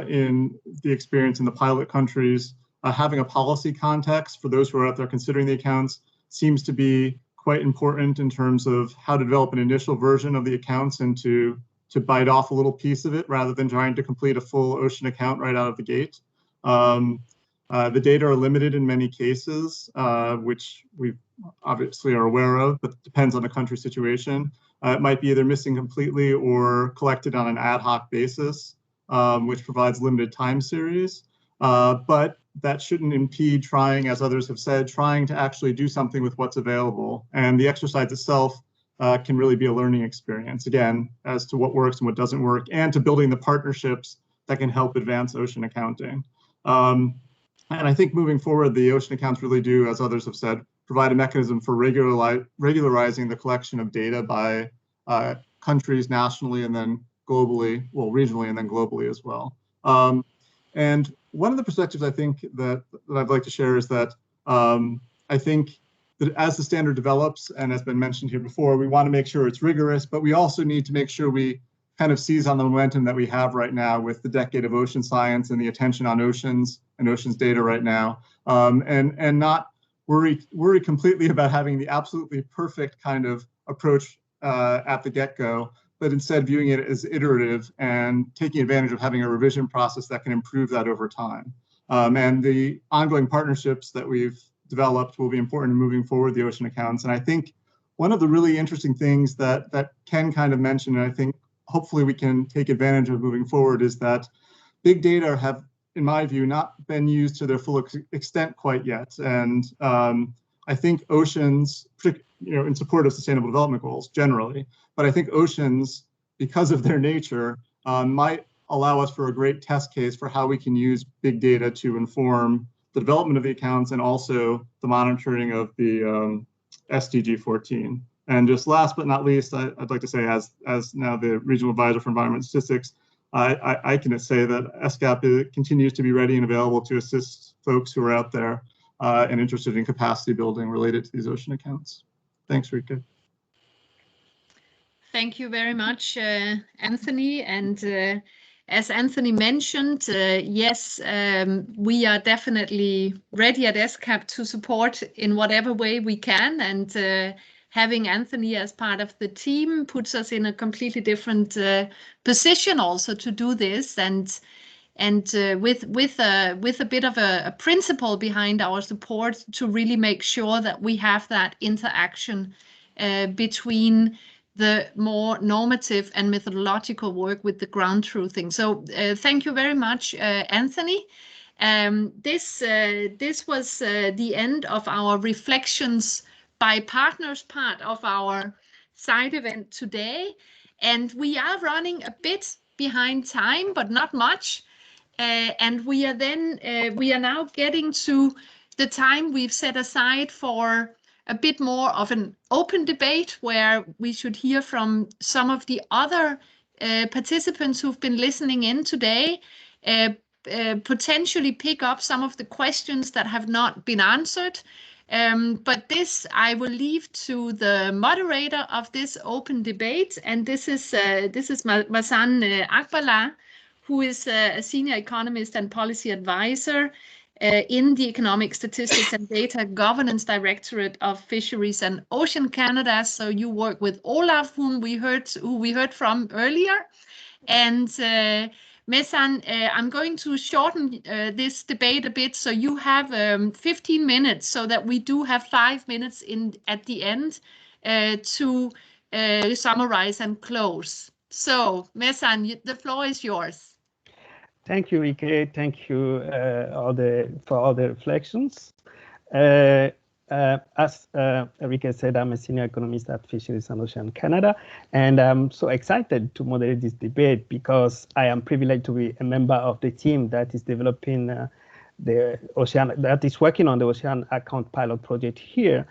in the experience in the pilot countries, having a policy context for those who are out there considering the accounts seems to be quite important in terms of how to develop an initial version of the accounts and to bite off a little piece of it rather than trying to complete a full ocean account right out of the gate. The data are limited in many cases, which we obviously are aware of, but depends on the country situation. It might be either missing completely or collected on an ad hoc basis, which provides limited time series. But that shouldn't impede trying, as others have said, trying to actually do something with what's available. And the exercise itself can really be a learning experience, again, as to what works and what doesn't work, and to building the partnerships that can help advance ocean accounting. And I think moving forward, the ocean accounts really do, as others have said, provide a mechanism for regularizing the collection of data by countries nationally and then globally, well, regionally and then globally as well. And one of the perspectives I think that I'd like to share is that I think that as the standard develops, and has been mentioned here before, we want to make sure it's rigorous, but we also need to make sure we kind of seize on the momentum that we have right now with the decade of ocean science and the attention on oceans and oceans data right now, and not worry completely about having the absolutely perfect kind of approach at the get-go, but instead viewing it as iterative and taking advantage of having a revision process that can improve that over time. And the ongoing partnerships that we've developed will be important in moving forward the ocean accounts. And I think one of the really interesting things that Ken kind of mentioned, and I think hopefully we can take advantage of moving forward, is that big data have, in my view, not been used to their full extent quite yet. And I think oceans, in support of sustainable development goals generally, but I think oceans, because of their nature, might allow us for a great test case for how we can use big data to inform the development of the accounts and also the monitoring of the SDG 14. And just last but not least, I'd like to say, as now the regional advisor for environment statistics, I can say that ESCAP continues to be ready and available to assist folks who are out there and interested in capacity building related to these ocean accounts. Thanks, Rika. Thank you very much, Anthony. And as Anthony mentioned, yes, we are definitely ready at ESCAP to support in whatever way we can. And having Anthony as part of the team puts us in a completely different position also to do this. And with a bit of a principle behind our support to really make sure that we have that interaction between the more normative and methodological work with the ground truthing. So thank you very much, Anthony. This was the end of our reflections by partners part of our side event today. And we are running a bit behind time, but not much. And we are now getting to the time we've set aside for a bit more of an open debate where we should hear from some of the other participants who've been listening in today, potentially pick up some of the questions that have not been answered. But this I will leave to the moderator of this open debate, and this is Masan Akbala, who is a senior economist and policy advisor in the Economic Statistics and Data Governance Directorate of Fisheries and Ocean Canada. So you work with Olaf, who we heard from earlier, and Mesan, I'm going to shorten this debate a bit, so you have 15 minutes, so that we do have 5 minutes at the end to summarize and close. So, Mesan, the floor is yours. Thank you, Rike. Thank you for all the reflections. As Rike said, I'm a senior economist at Fisheries and Ocean Canada, and I'm so excited to moderate this debate because I am privileged to be a member of the team that is developing that is working on the Ocean Account Pilot Project here.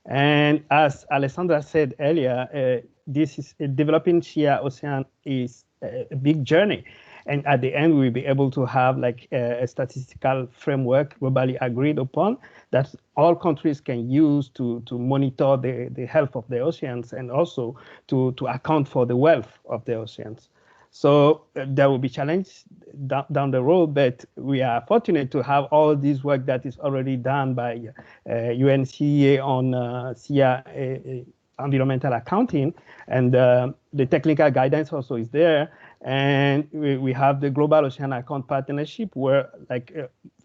And as Alessandra said earlier, this is developing SEEA-Ocean is a big journey. And at the end, we'll be able to have like a statistical framework globally agreed upon that all countries can use to monitor the health of the oceans and also to account for the wealth of the oceans. So there will be challenges down the road, but we are fortunate to have all this work that is already done by UNCEA on SEEA environmental accounting, and the technical guidance also is there. And we have the Global Ocean Account Partnership, where like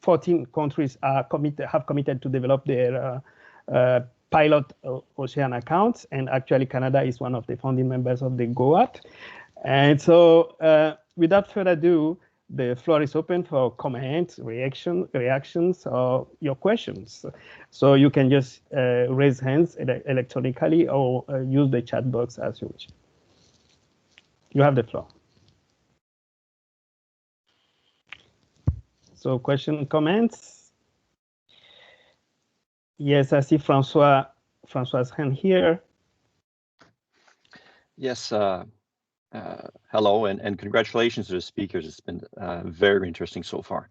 14 countries have committed to develop their pilot ocean accounts, and actually Canada is one of the founding members of the GOAT. And so without further ado, the floor is open for comments, reactions, or your questions. So you can just raise hands electronically or use the chat box as you wish. You have the floor. So question, comments? Yes, I see Francois' hand here. Yes, hello, and congratulations to the speakers. It's been very interesting so far.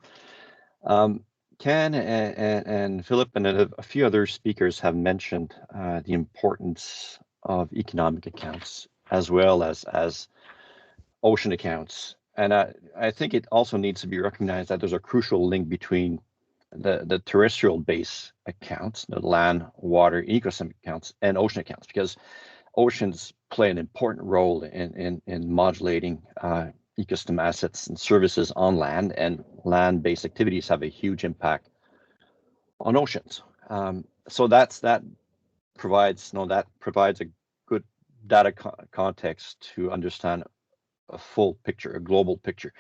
Ken and Philip and a few other speakers have mentioned the importance of economic accounts as well as ocean accounts. And I think it also needs to be recognized that there's a crucial link between the terrestrial base accounts, the land, water, ecosystem accounts, and ocean accounts, because oceans play an important role in modulating ecosystem assets and services on land, and land-based activities have a huge impact on oceans. So that provides a good data context to understand a full picture, a global picture.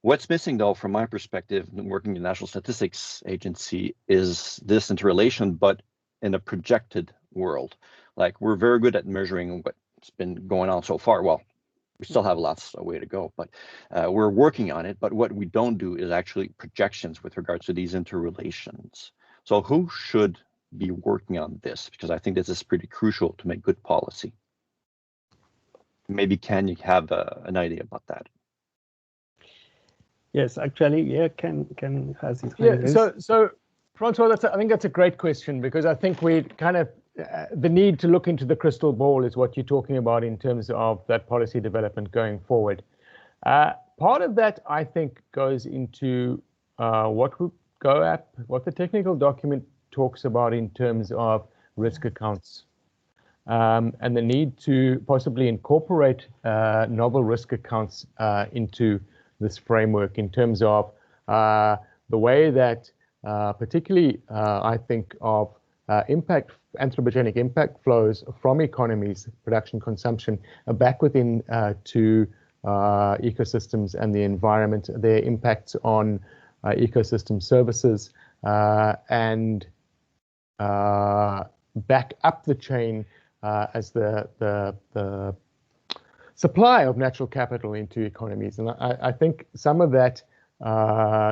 What's missing, though, from my perspective, working in the National Statistics Agency, is this interrelation, but in a projected world. Like, we're very good at measuring what's been going on so far. Well, we still have lots of way to go, but we're working on it. But what we don't do is actually projections with regards to these interrelations. So who should be working on this? Because I think this is pretty crucial to make good policy. Maybe Ken, you have an idea about that? Yes, actually, yeah, Ken has his hand. Yeah, so Francois, I think that's a great question, because I think we kind of the need to look into the crystal ball is what you're talking about in terms of that policy development going forward. Part of that, I think, goes into what the technical document talks about in terms of risk accounts. And the need to possibly incorporate novel risk accounts into this framework in terms of the way that particularly I think of anthropogenic impact flows from economies, production, consumption, back within to ecosystems and the environment, their impacts on ecosystem services, and back up the chain as the supply of natural capital into economies. And I think some of that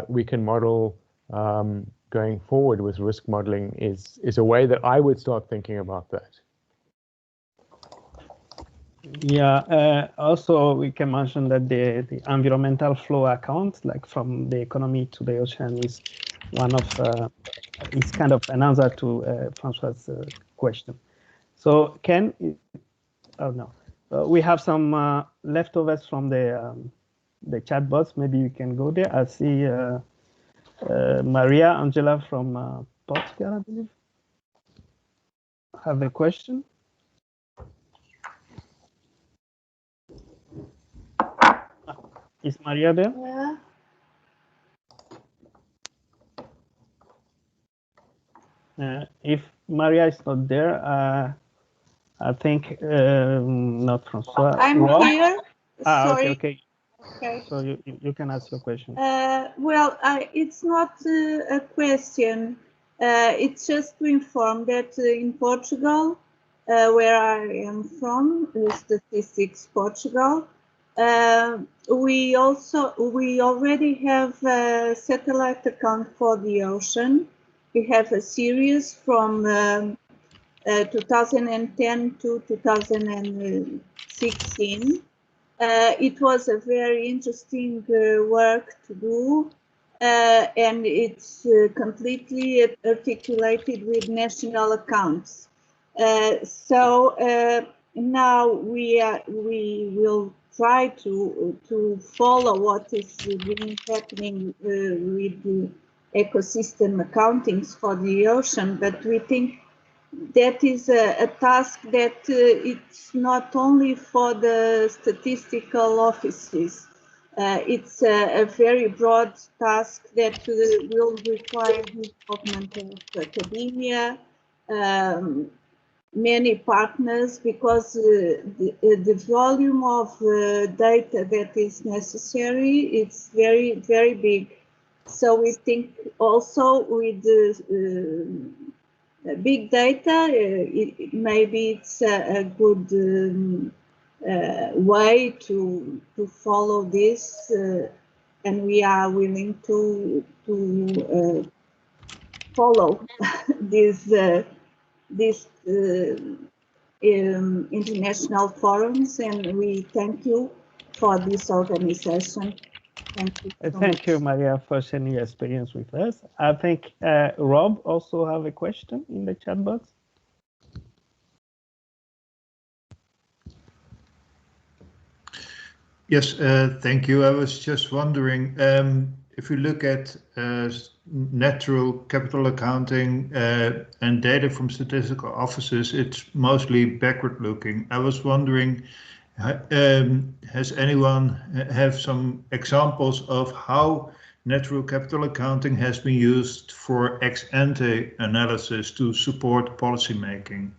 we can model going forward with risk modeling is a way that I would start thinking about that. Yeah, also we can mention that the environmental flow account, like from the economy to the ocean, is one of it's kind of an answer to Francois' question. So Ken, oh no, we have some leftovers from the chat box. Maybe you can go there. I see Maria Angela from Portugal, I believe, have a question. Is Maria there? Yeah. If Maria is not there, I think not Francois. I'm here. Sorry. Okay. So you can ask your question. Well, it's not a question. It's just to inform that in Portugal, where I am from, Statistics Portugal, we already have a satellite account for the ocean. We have a series from 2010 to 2016. It was a very interesting work to do, and it's completely articulated with national accounts. So now we will try to follow what is been happening with the ecosystem accountings for the ocean, but we think that is a task that it's not only for the statistical offices. It's a very broad task that will require the involvement of academia, many partners, because the volume of data that is necessary, it's very, very big. So we think also with the big data, maybe it's a good way to follow this, and we are willing to follow this international forums, and we thank you for this organization. Thank you so Thank much. you, Maria, for sharing your experience with us. I think Rob also have a question in the chat box. Yes, thank you. I was just wondering, if you look at natural capital accounting and data from statistical offices, it's mostly backward looking. I was wondering, has anyone have some examples of how natural capital accounting has been used for ex ante analysis to support policy making?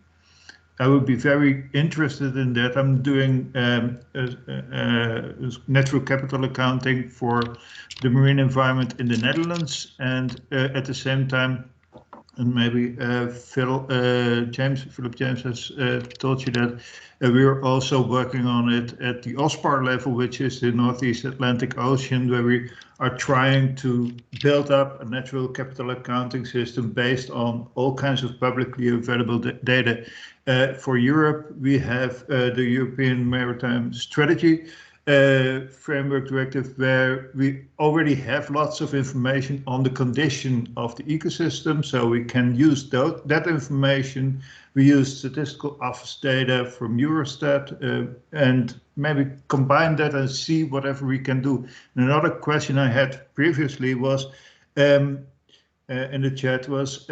I would be very interested in that. I'm doing natural capital accounting for the marine environment in the Netherlands, and at the same time, and maybe Philip James has told you that we're also working on it at the OSPAR level, which is the Northeast Atlantic Ocean, where we are trying to build up a natural capital accounting system based on all kinds of publicly available data. For Europe, we have the European Maritime Strategy Framework Directive, where we already have lots of information on the condition of the ecosystem, so we can use that information. We use statistical office data from Eurostat and maybe combine that and see whatever we can do. And another question I had previously was in the chat was,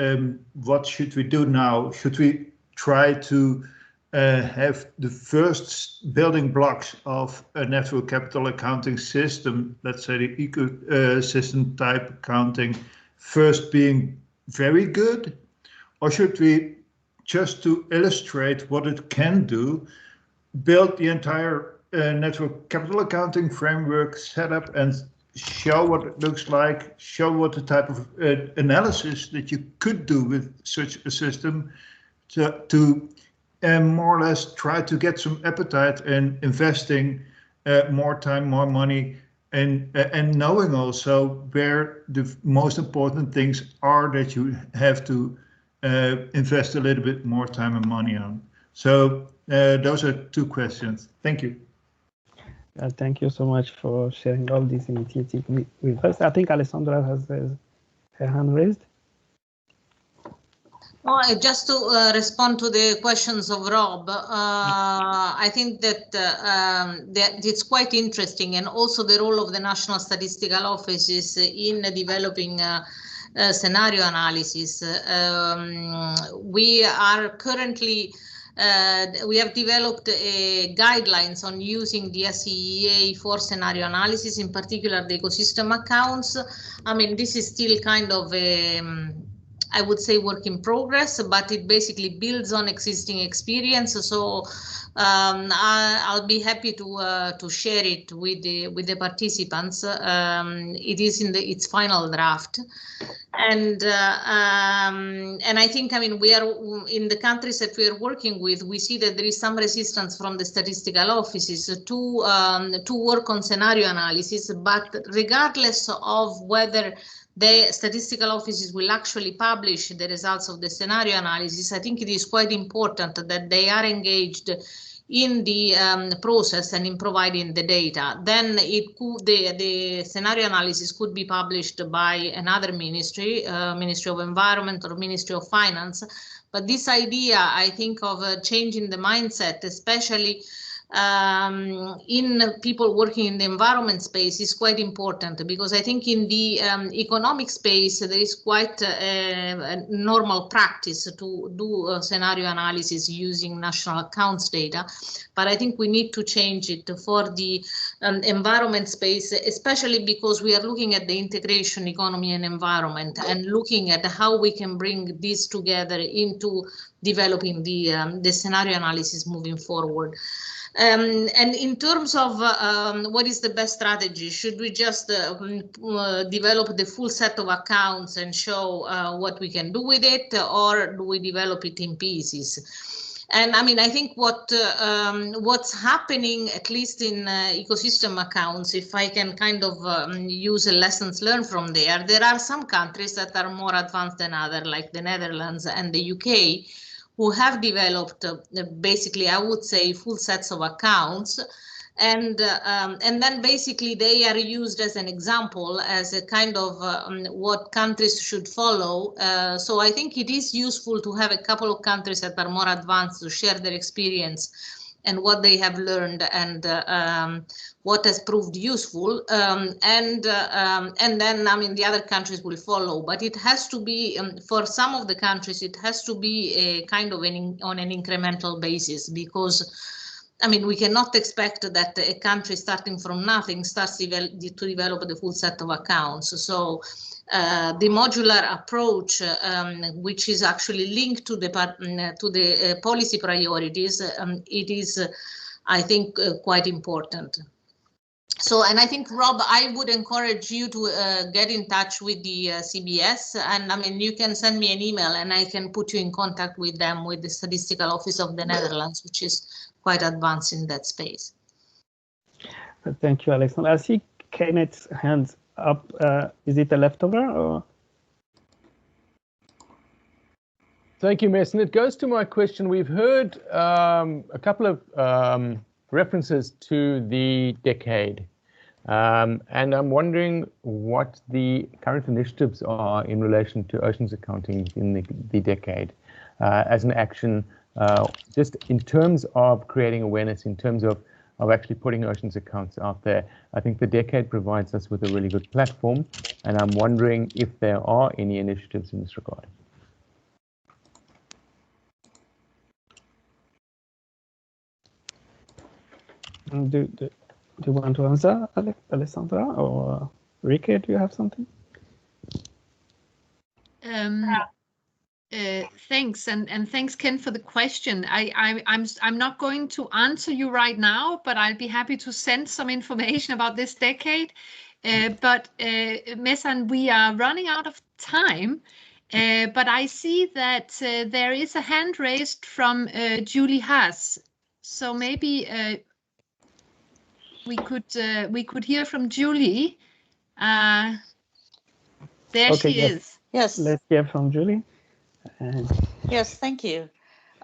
what should we do now? Should we try to have the first building blocks of a natural capital accounting system, let's say the ecosystem type accounting, first being very good? Or should we, just to illustrate what it can do, build the entire natural capital accounting framework, set up and show what it looks like, show what the type of analysis that you could do with such a system to more or less try to get some appetite in investing more time, more money, and knowing also where the most important things are that you have to invest a little bit more time and money on. So those are two questions. Thank you. Thank you so much for sharing all these initiatives with us. I think Alessandra has her hand raised. Well, just to respond to the questions of Rob, I think that, that it's quite interesting, and also the role of the National Statistical Offices in developing scenario analysis. We are currently we have developed guidelines on using the SEEA for scenario analysis, in particular the ecosystem accounts. I mean, this is still kind of a, I would say, work in progress, but it basically builds on existing experience. So I'll be happy to share it with the participants. It is in its final draft, and I think, I mean, we are in the countries that we are working with, we see that there is some resistance from the statistical offices to work on scenario analysis. But regardless of whether the statistical offices will actually publish the results of the scenario analysis, I think it is quite important that they are engaged in the process and in providing the data. Then it could, the scenario analysis could be published by another ministry, Ministry of Environment or Ministry of Finance. But this idea, I think, of changing the mindset, especially in people working in the environment space is quite important, because I think in the economic space there is quite a normal practice to do scenario analysis using national accounts data, but I think we need to change it for the environment space, especially because we are looking at the integration economy and environment and looking at how we can bring this together into developing the scenario analysis moving forward. And in terms of what is the best strategy, should we just develop the full set of accounts and show what we can do with it, or do we develop it in pieces? And I mean, I think what's happening, at least in ecosystem accounts, if I can kind of use lessons learned from there, there are some countries that are more advanced than others, like the Netherlands and the UK, who have developed basically, I would say, full sets of accounts. And then basically they are used as an example, as a kind of what countries should follow. So I think it is useful to have a couple of countries that are more advanced to share their experience and what they have learned, and what has proved useful. And then, I mean, the other countries will follow. But it has to be, for some of the countries, it has to be a kind of on an incremental basis, because I mean, we cannot expect that a country starting from nothing starts to develop the full set of accounts. So the modular approach, which is actually linked to the policy priorities, it is, I think, quite important. So, and I think, Rob, I would encourage you to get in touch with the CBS, and I mean, you can send me an email and I can put you in contact with them, with the Statistical Office of the Netherlands, which is quite advanced in that space. Thank you, Alexandra. I see Kenneth's hands up. Is it a leftover or? Thank you, Mason. It goes to my question. We've heard a couple of references to the decade, and I'm wondering what the current initiatives are in relation to oceans accounting in the decade as an action, just in terms of creating awareness, in terms of actually putting oceans accounts out there. I think the decade provides us with a really good platform, and I'm wondering if there are any initiatives in this regard. Do you want to answer, Alessandra, or Rike, do you have something? Thanks, and thanks, Ken, for the question. I'm not going to answer you right now, but I'll be happy to send some information about this decade. But Mesan, we are running out of time. But I see that there is a hand raised from Julie Haas. So maybe we could hear from Julie. There okay, she yes. is. Yes. Let's hear from Julie. Yes, thank you.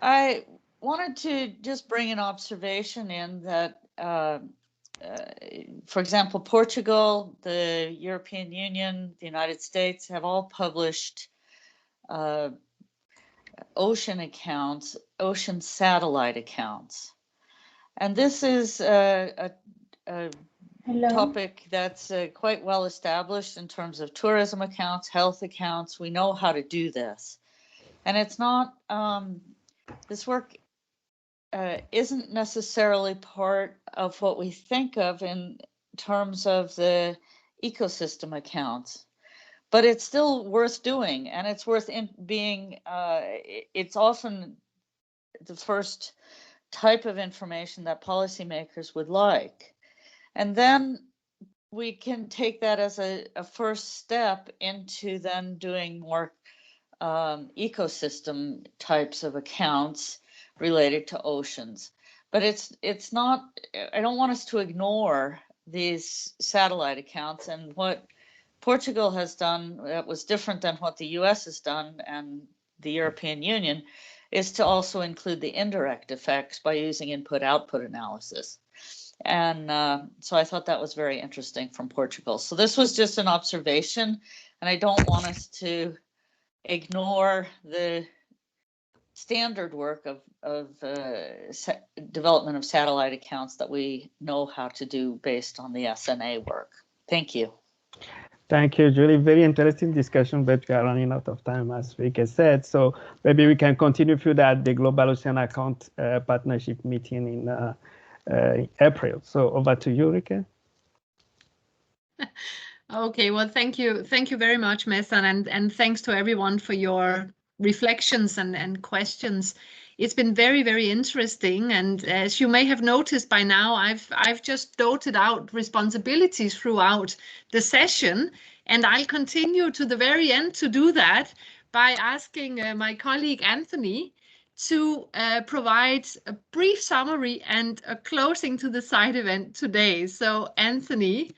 I wanted to just bring an observation in that, for example, Portugal, the European Union, the United States have all published ocean accounts, ocean satellite accounts. And this is a topic that's quite well established in terms of tourism accounts, health accounts. We know how to do this. And it's not, this work isn't necessarily part of what we think of in terms of the ecosystem accounts, but it's still worth doing, and it's worth being, it's often the first type of information that policymakers would like. And then we can take that as a first step into then doing more ecosystem types of accounts related to oceans. But it's not, I don't want us to ignore these satellite accounts, and what Portugal has done that was different than what the US has done and the European Union is to also include the indirect effects by using input-output analysis. And so I thought that was very interesting from Portugal. So this was just an observation, and I don't want us to ignore the standard work of development of satellite accounts that we know how to do based on the SNA work. Thank you. Thank you, Julie. Very interesting discussion, but we are running out of time, as Rike said. So maybe we can continue through that, the Global Ocean Account Partnership meeting in April. So over to you, Rike. Okay, well, thank you very much, Mesan, and thanks to everyone for your reflections and questions. It's been very, very interesting, and as you may have noticed by now, I've just dotted out responsibilities throughout the session, and I'll continue to the very end to do that by asking my colleague Anthony to provide a brief summary and a closing to the side event today. So Anthony,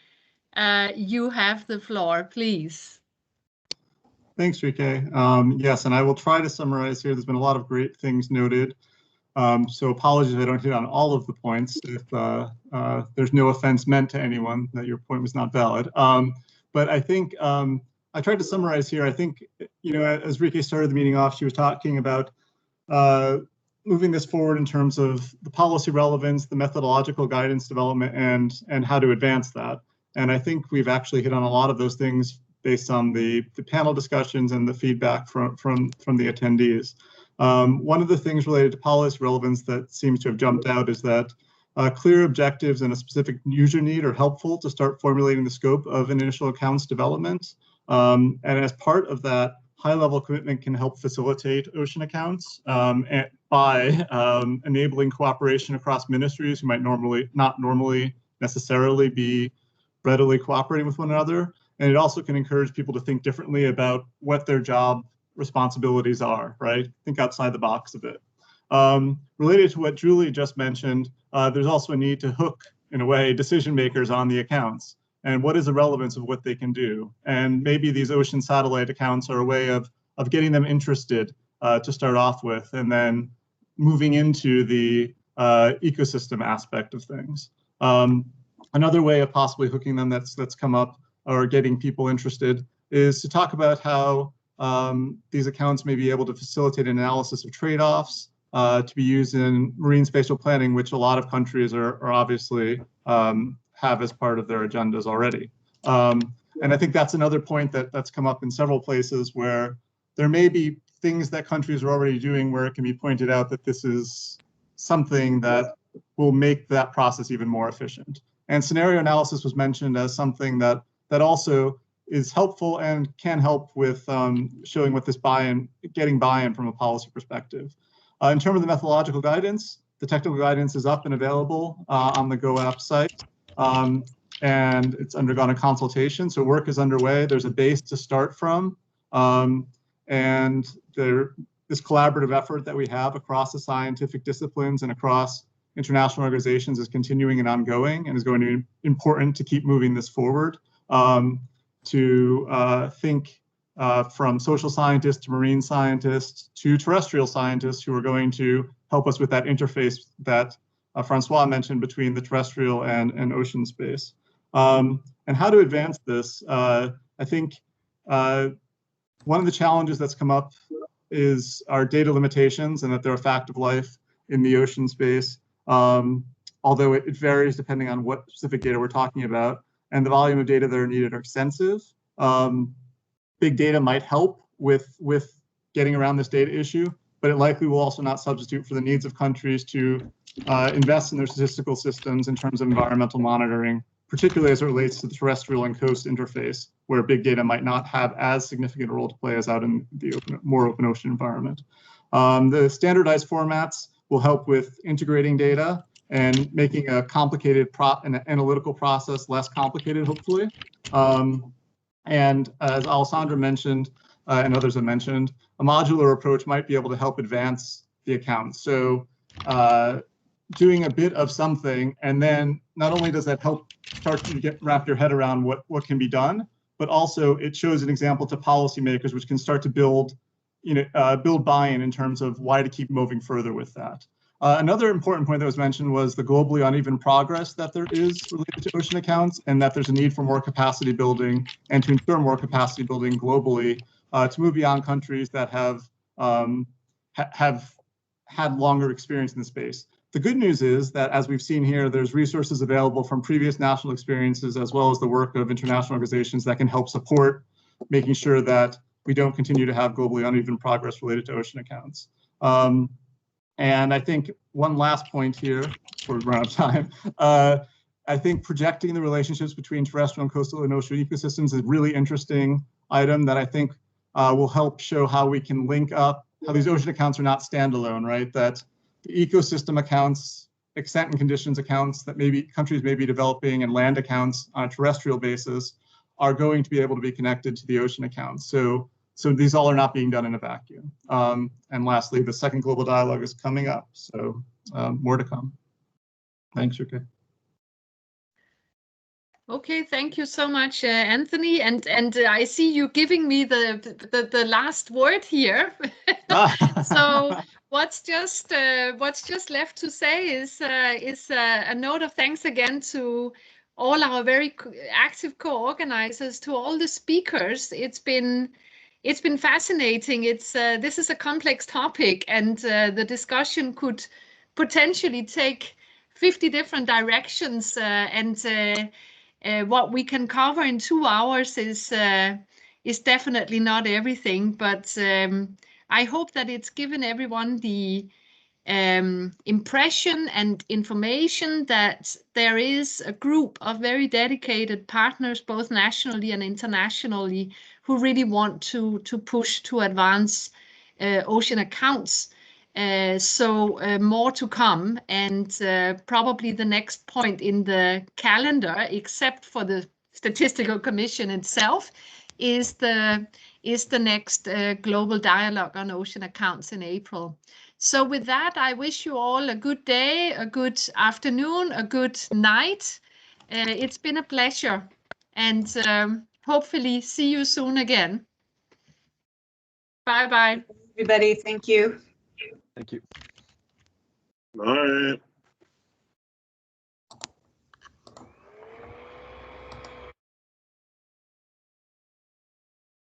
you have the floor, please. Thanks, Rike. Yes, and I will try to summarize here. There's been a lot of great things noted. So apologies if I don't hit on all of the points. If there's no offense meant to anyone that your point was not valid. But I think I tried to summarize here. I think, you know, as Rike started the meeting off, she was talking about moving this forward in terms of the policy relevance, the methodological guidance development, and how to advance that. And I think we've actually hit on a lot of those things based on the panel discussions and the feedback from the attendees. One of the things related to policy relevance that seems to have jumped out is that clear objectives and a specific user need are helpful to start formulating the scope of an initial accounts development. And as part of that, high-level commitment can help facilitate ocean accounts by enabling cooperation across ministries who might not normally necessarily be readily cooperating with one another. And it also can encourage people to think differently about what their job responsibilities are, right? Think outside the box a bit. Related to what Julie just mentioned, there's also a need to hook, in a way, decision makers on the accounts. And what is the relevance of what they can do? And maybe these ocean satellite accounts are a way of getting them interested to start off with, and then moving into the ecosystem aspect of things. Another way of possibly hooking them that's come up, or getting people interested, is to talk about how these accounts may be able to facilitate analysis of trade-offs to be used in marine spatial planning, which a lot of countries are obviously have as part of their agendas already. And I think that's another point that's come up in several places, where there may be things that countries are already doing where it can be pointed out that this is something that will make that process even more efficient. And scenario analysis was mentioned as something that also is helpful and can help with showing what this buy-in, getting buy-in from a policy perspective. In terms of the methodological guidance, the technical guidance is up and available on the GoApp site, and it's undergone a consultation, so work is underway. There's a base to start from, and this collaborative effort that we have across the scientific disciplines and across international organizations is continuing and ongoing, and is going to be important to keep moving this forward. To think from social scientists to marine scientists to terrestrial scientists who are going to help us with that interface that Francois mentioned between the terrestrial and ocean space. And how to advance this, I think one of the challenges that's come up is our data limitations, and that they're a fact of life in the ocean space, although it varies depending on what specific data we're talking about. And the volume of data that are needed are extensive. Big data might help with getting around this data issue, but it likely will also not substitute for the needs of countries to invest in their statistical systems in terms of environmental monitoring, particularly as it relates to the terrestrial and coast interface, where big data might not have as significant a role to play as out in the more open ocean environment. The standardized formats will help with integrating data and making a complicated an analytical process less complicated, hopefully. And as Alessandra mentioned, and others have mentioned, a modular approach might be able to help advance the account. So doing a bit of something, and then not only does that help start to wrap your head around what can be done, but also it shows an example to policymakers, which can start to build buy-in in terms of why to keep moving further with that. Another important point that was mentioned was the globally uneven progress that there is related to ocean accounts, and that there's a need for more capacity building and to ensure more capacity building globally to move beyond countries that have have had longer experience in the space. The good news is that, as we've seen here, there's resources available from previous national experiences, as well as the work of international organizations that can help support making sure that we don't continue to have globally uneven progress related to ocean accounts. And I think one last point here, before we run out of time, I think projecting the relationships between terrestrial and coastal and ocean ecosystems is a really interesting item that I think will help show how we can link up, how these ocean accounts are not standalone, right? That the ecosystem accounts, extent and conditions accounts that maybe countries may be developing, and land accounts on a terrestrial basis are going to be able to be connected to the ocean accounts. So these all are not being done in a vacuum. And lastly, the second global dialogue is coming up, so more to come. Thanks, Rika. Okay, thank you so much, Anthony. And I see you giving me the last word here. So what's just left to say is a note of thanks again to all our very active co-organizers, to all the speakers. It's been fascinating. This is a complex topic, and the discussion could potentially take 50 different directions, what we can cover in 2 hours is definitely not everything, but I hope that it's given everyone the impression and information that there is a group of very dedicated partners, both nationally and internationally, who really want to push to advance ocean accounts. So more to come, and probably the next point in the calendar, except for the Statistical Commission itself, is the next global dialogue on ocean accounts in April. So with that, I wish you all a good day, a good afternoon, a good night. It's been a pleasure, and hopefully see you soon again. Bye-bye. Everybody, thank you. Thank you. Bye.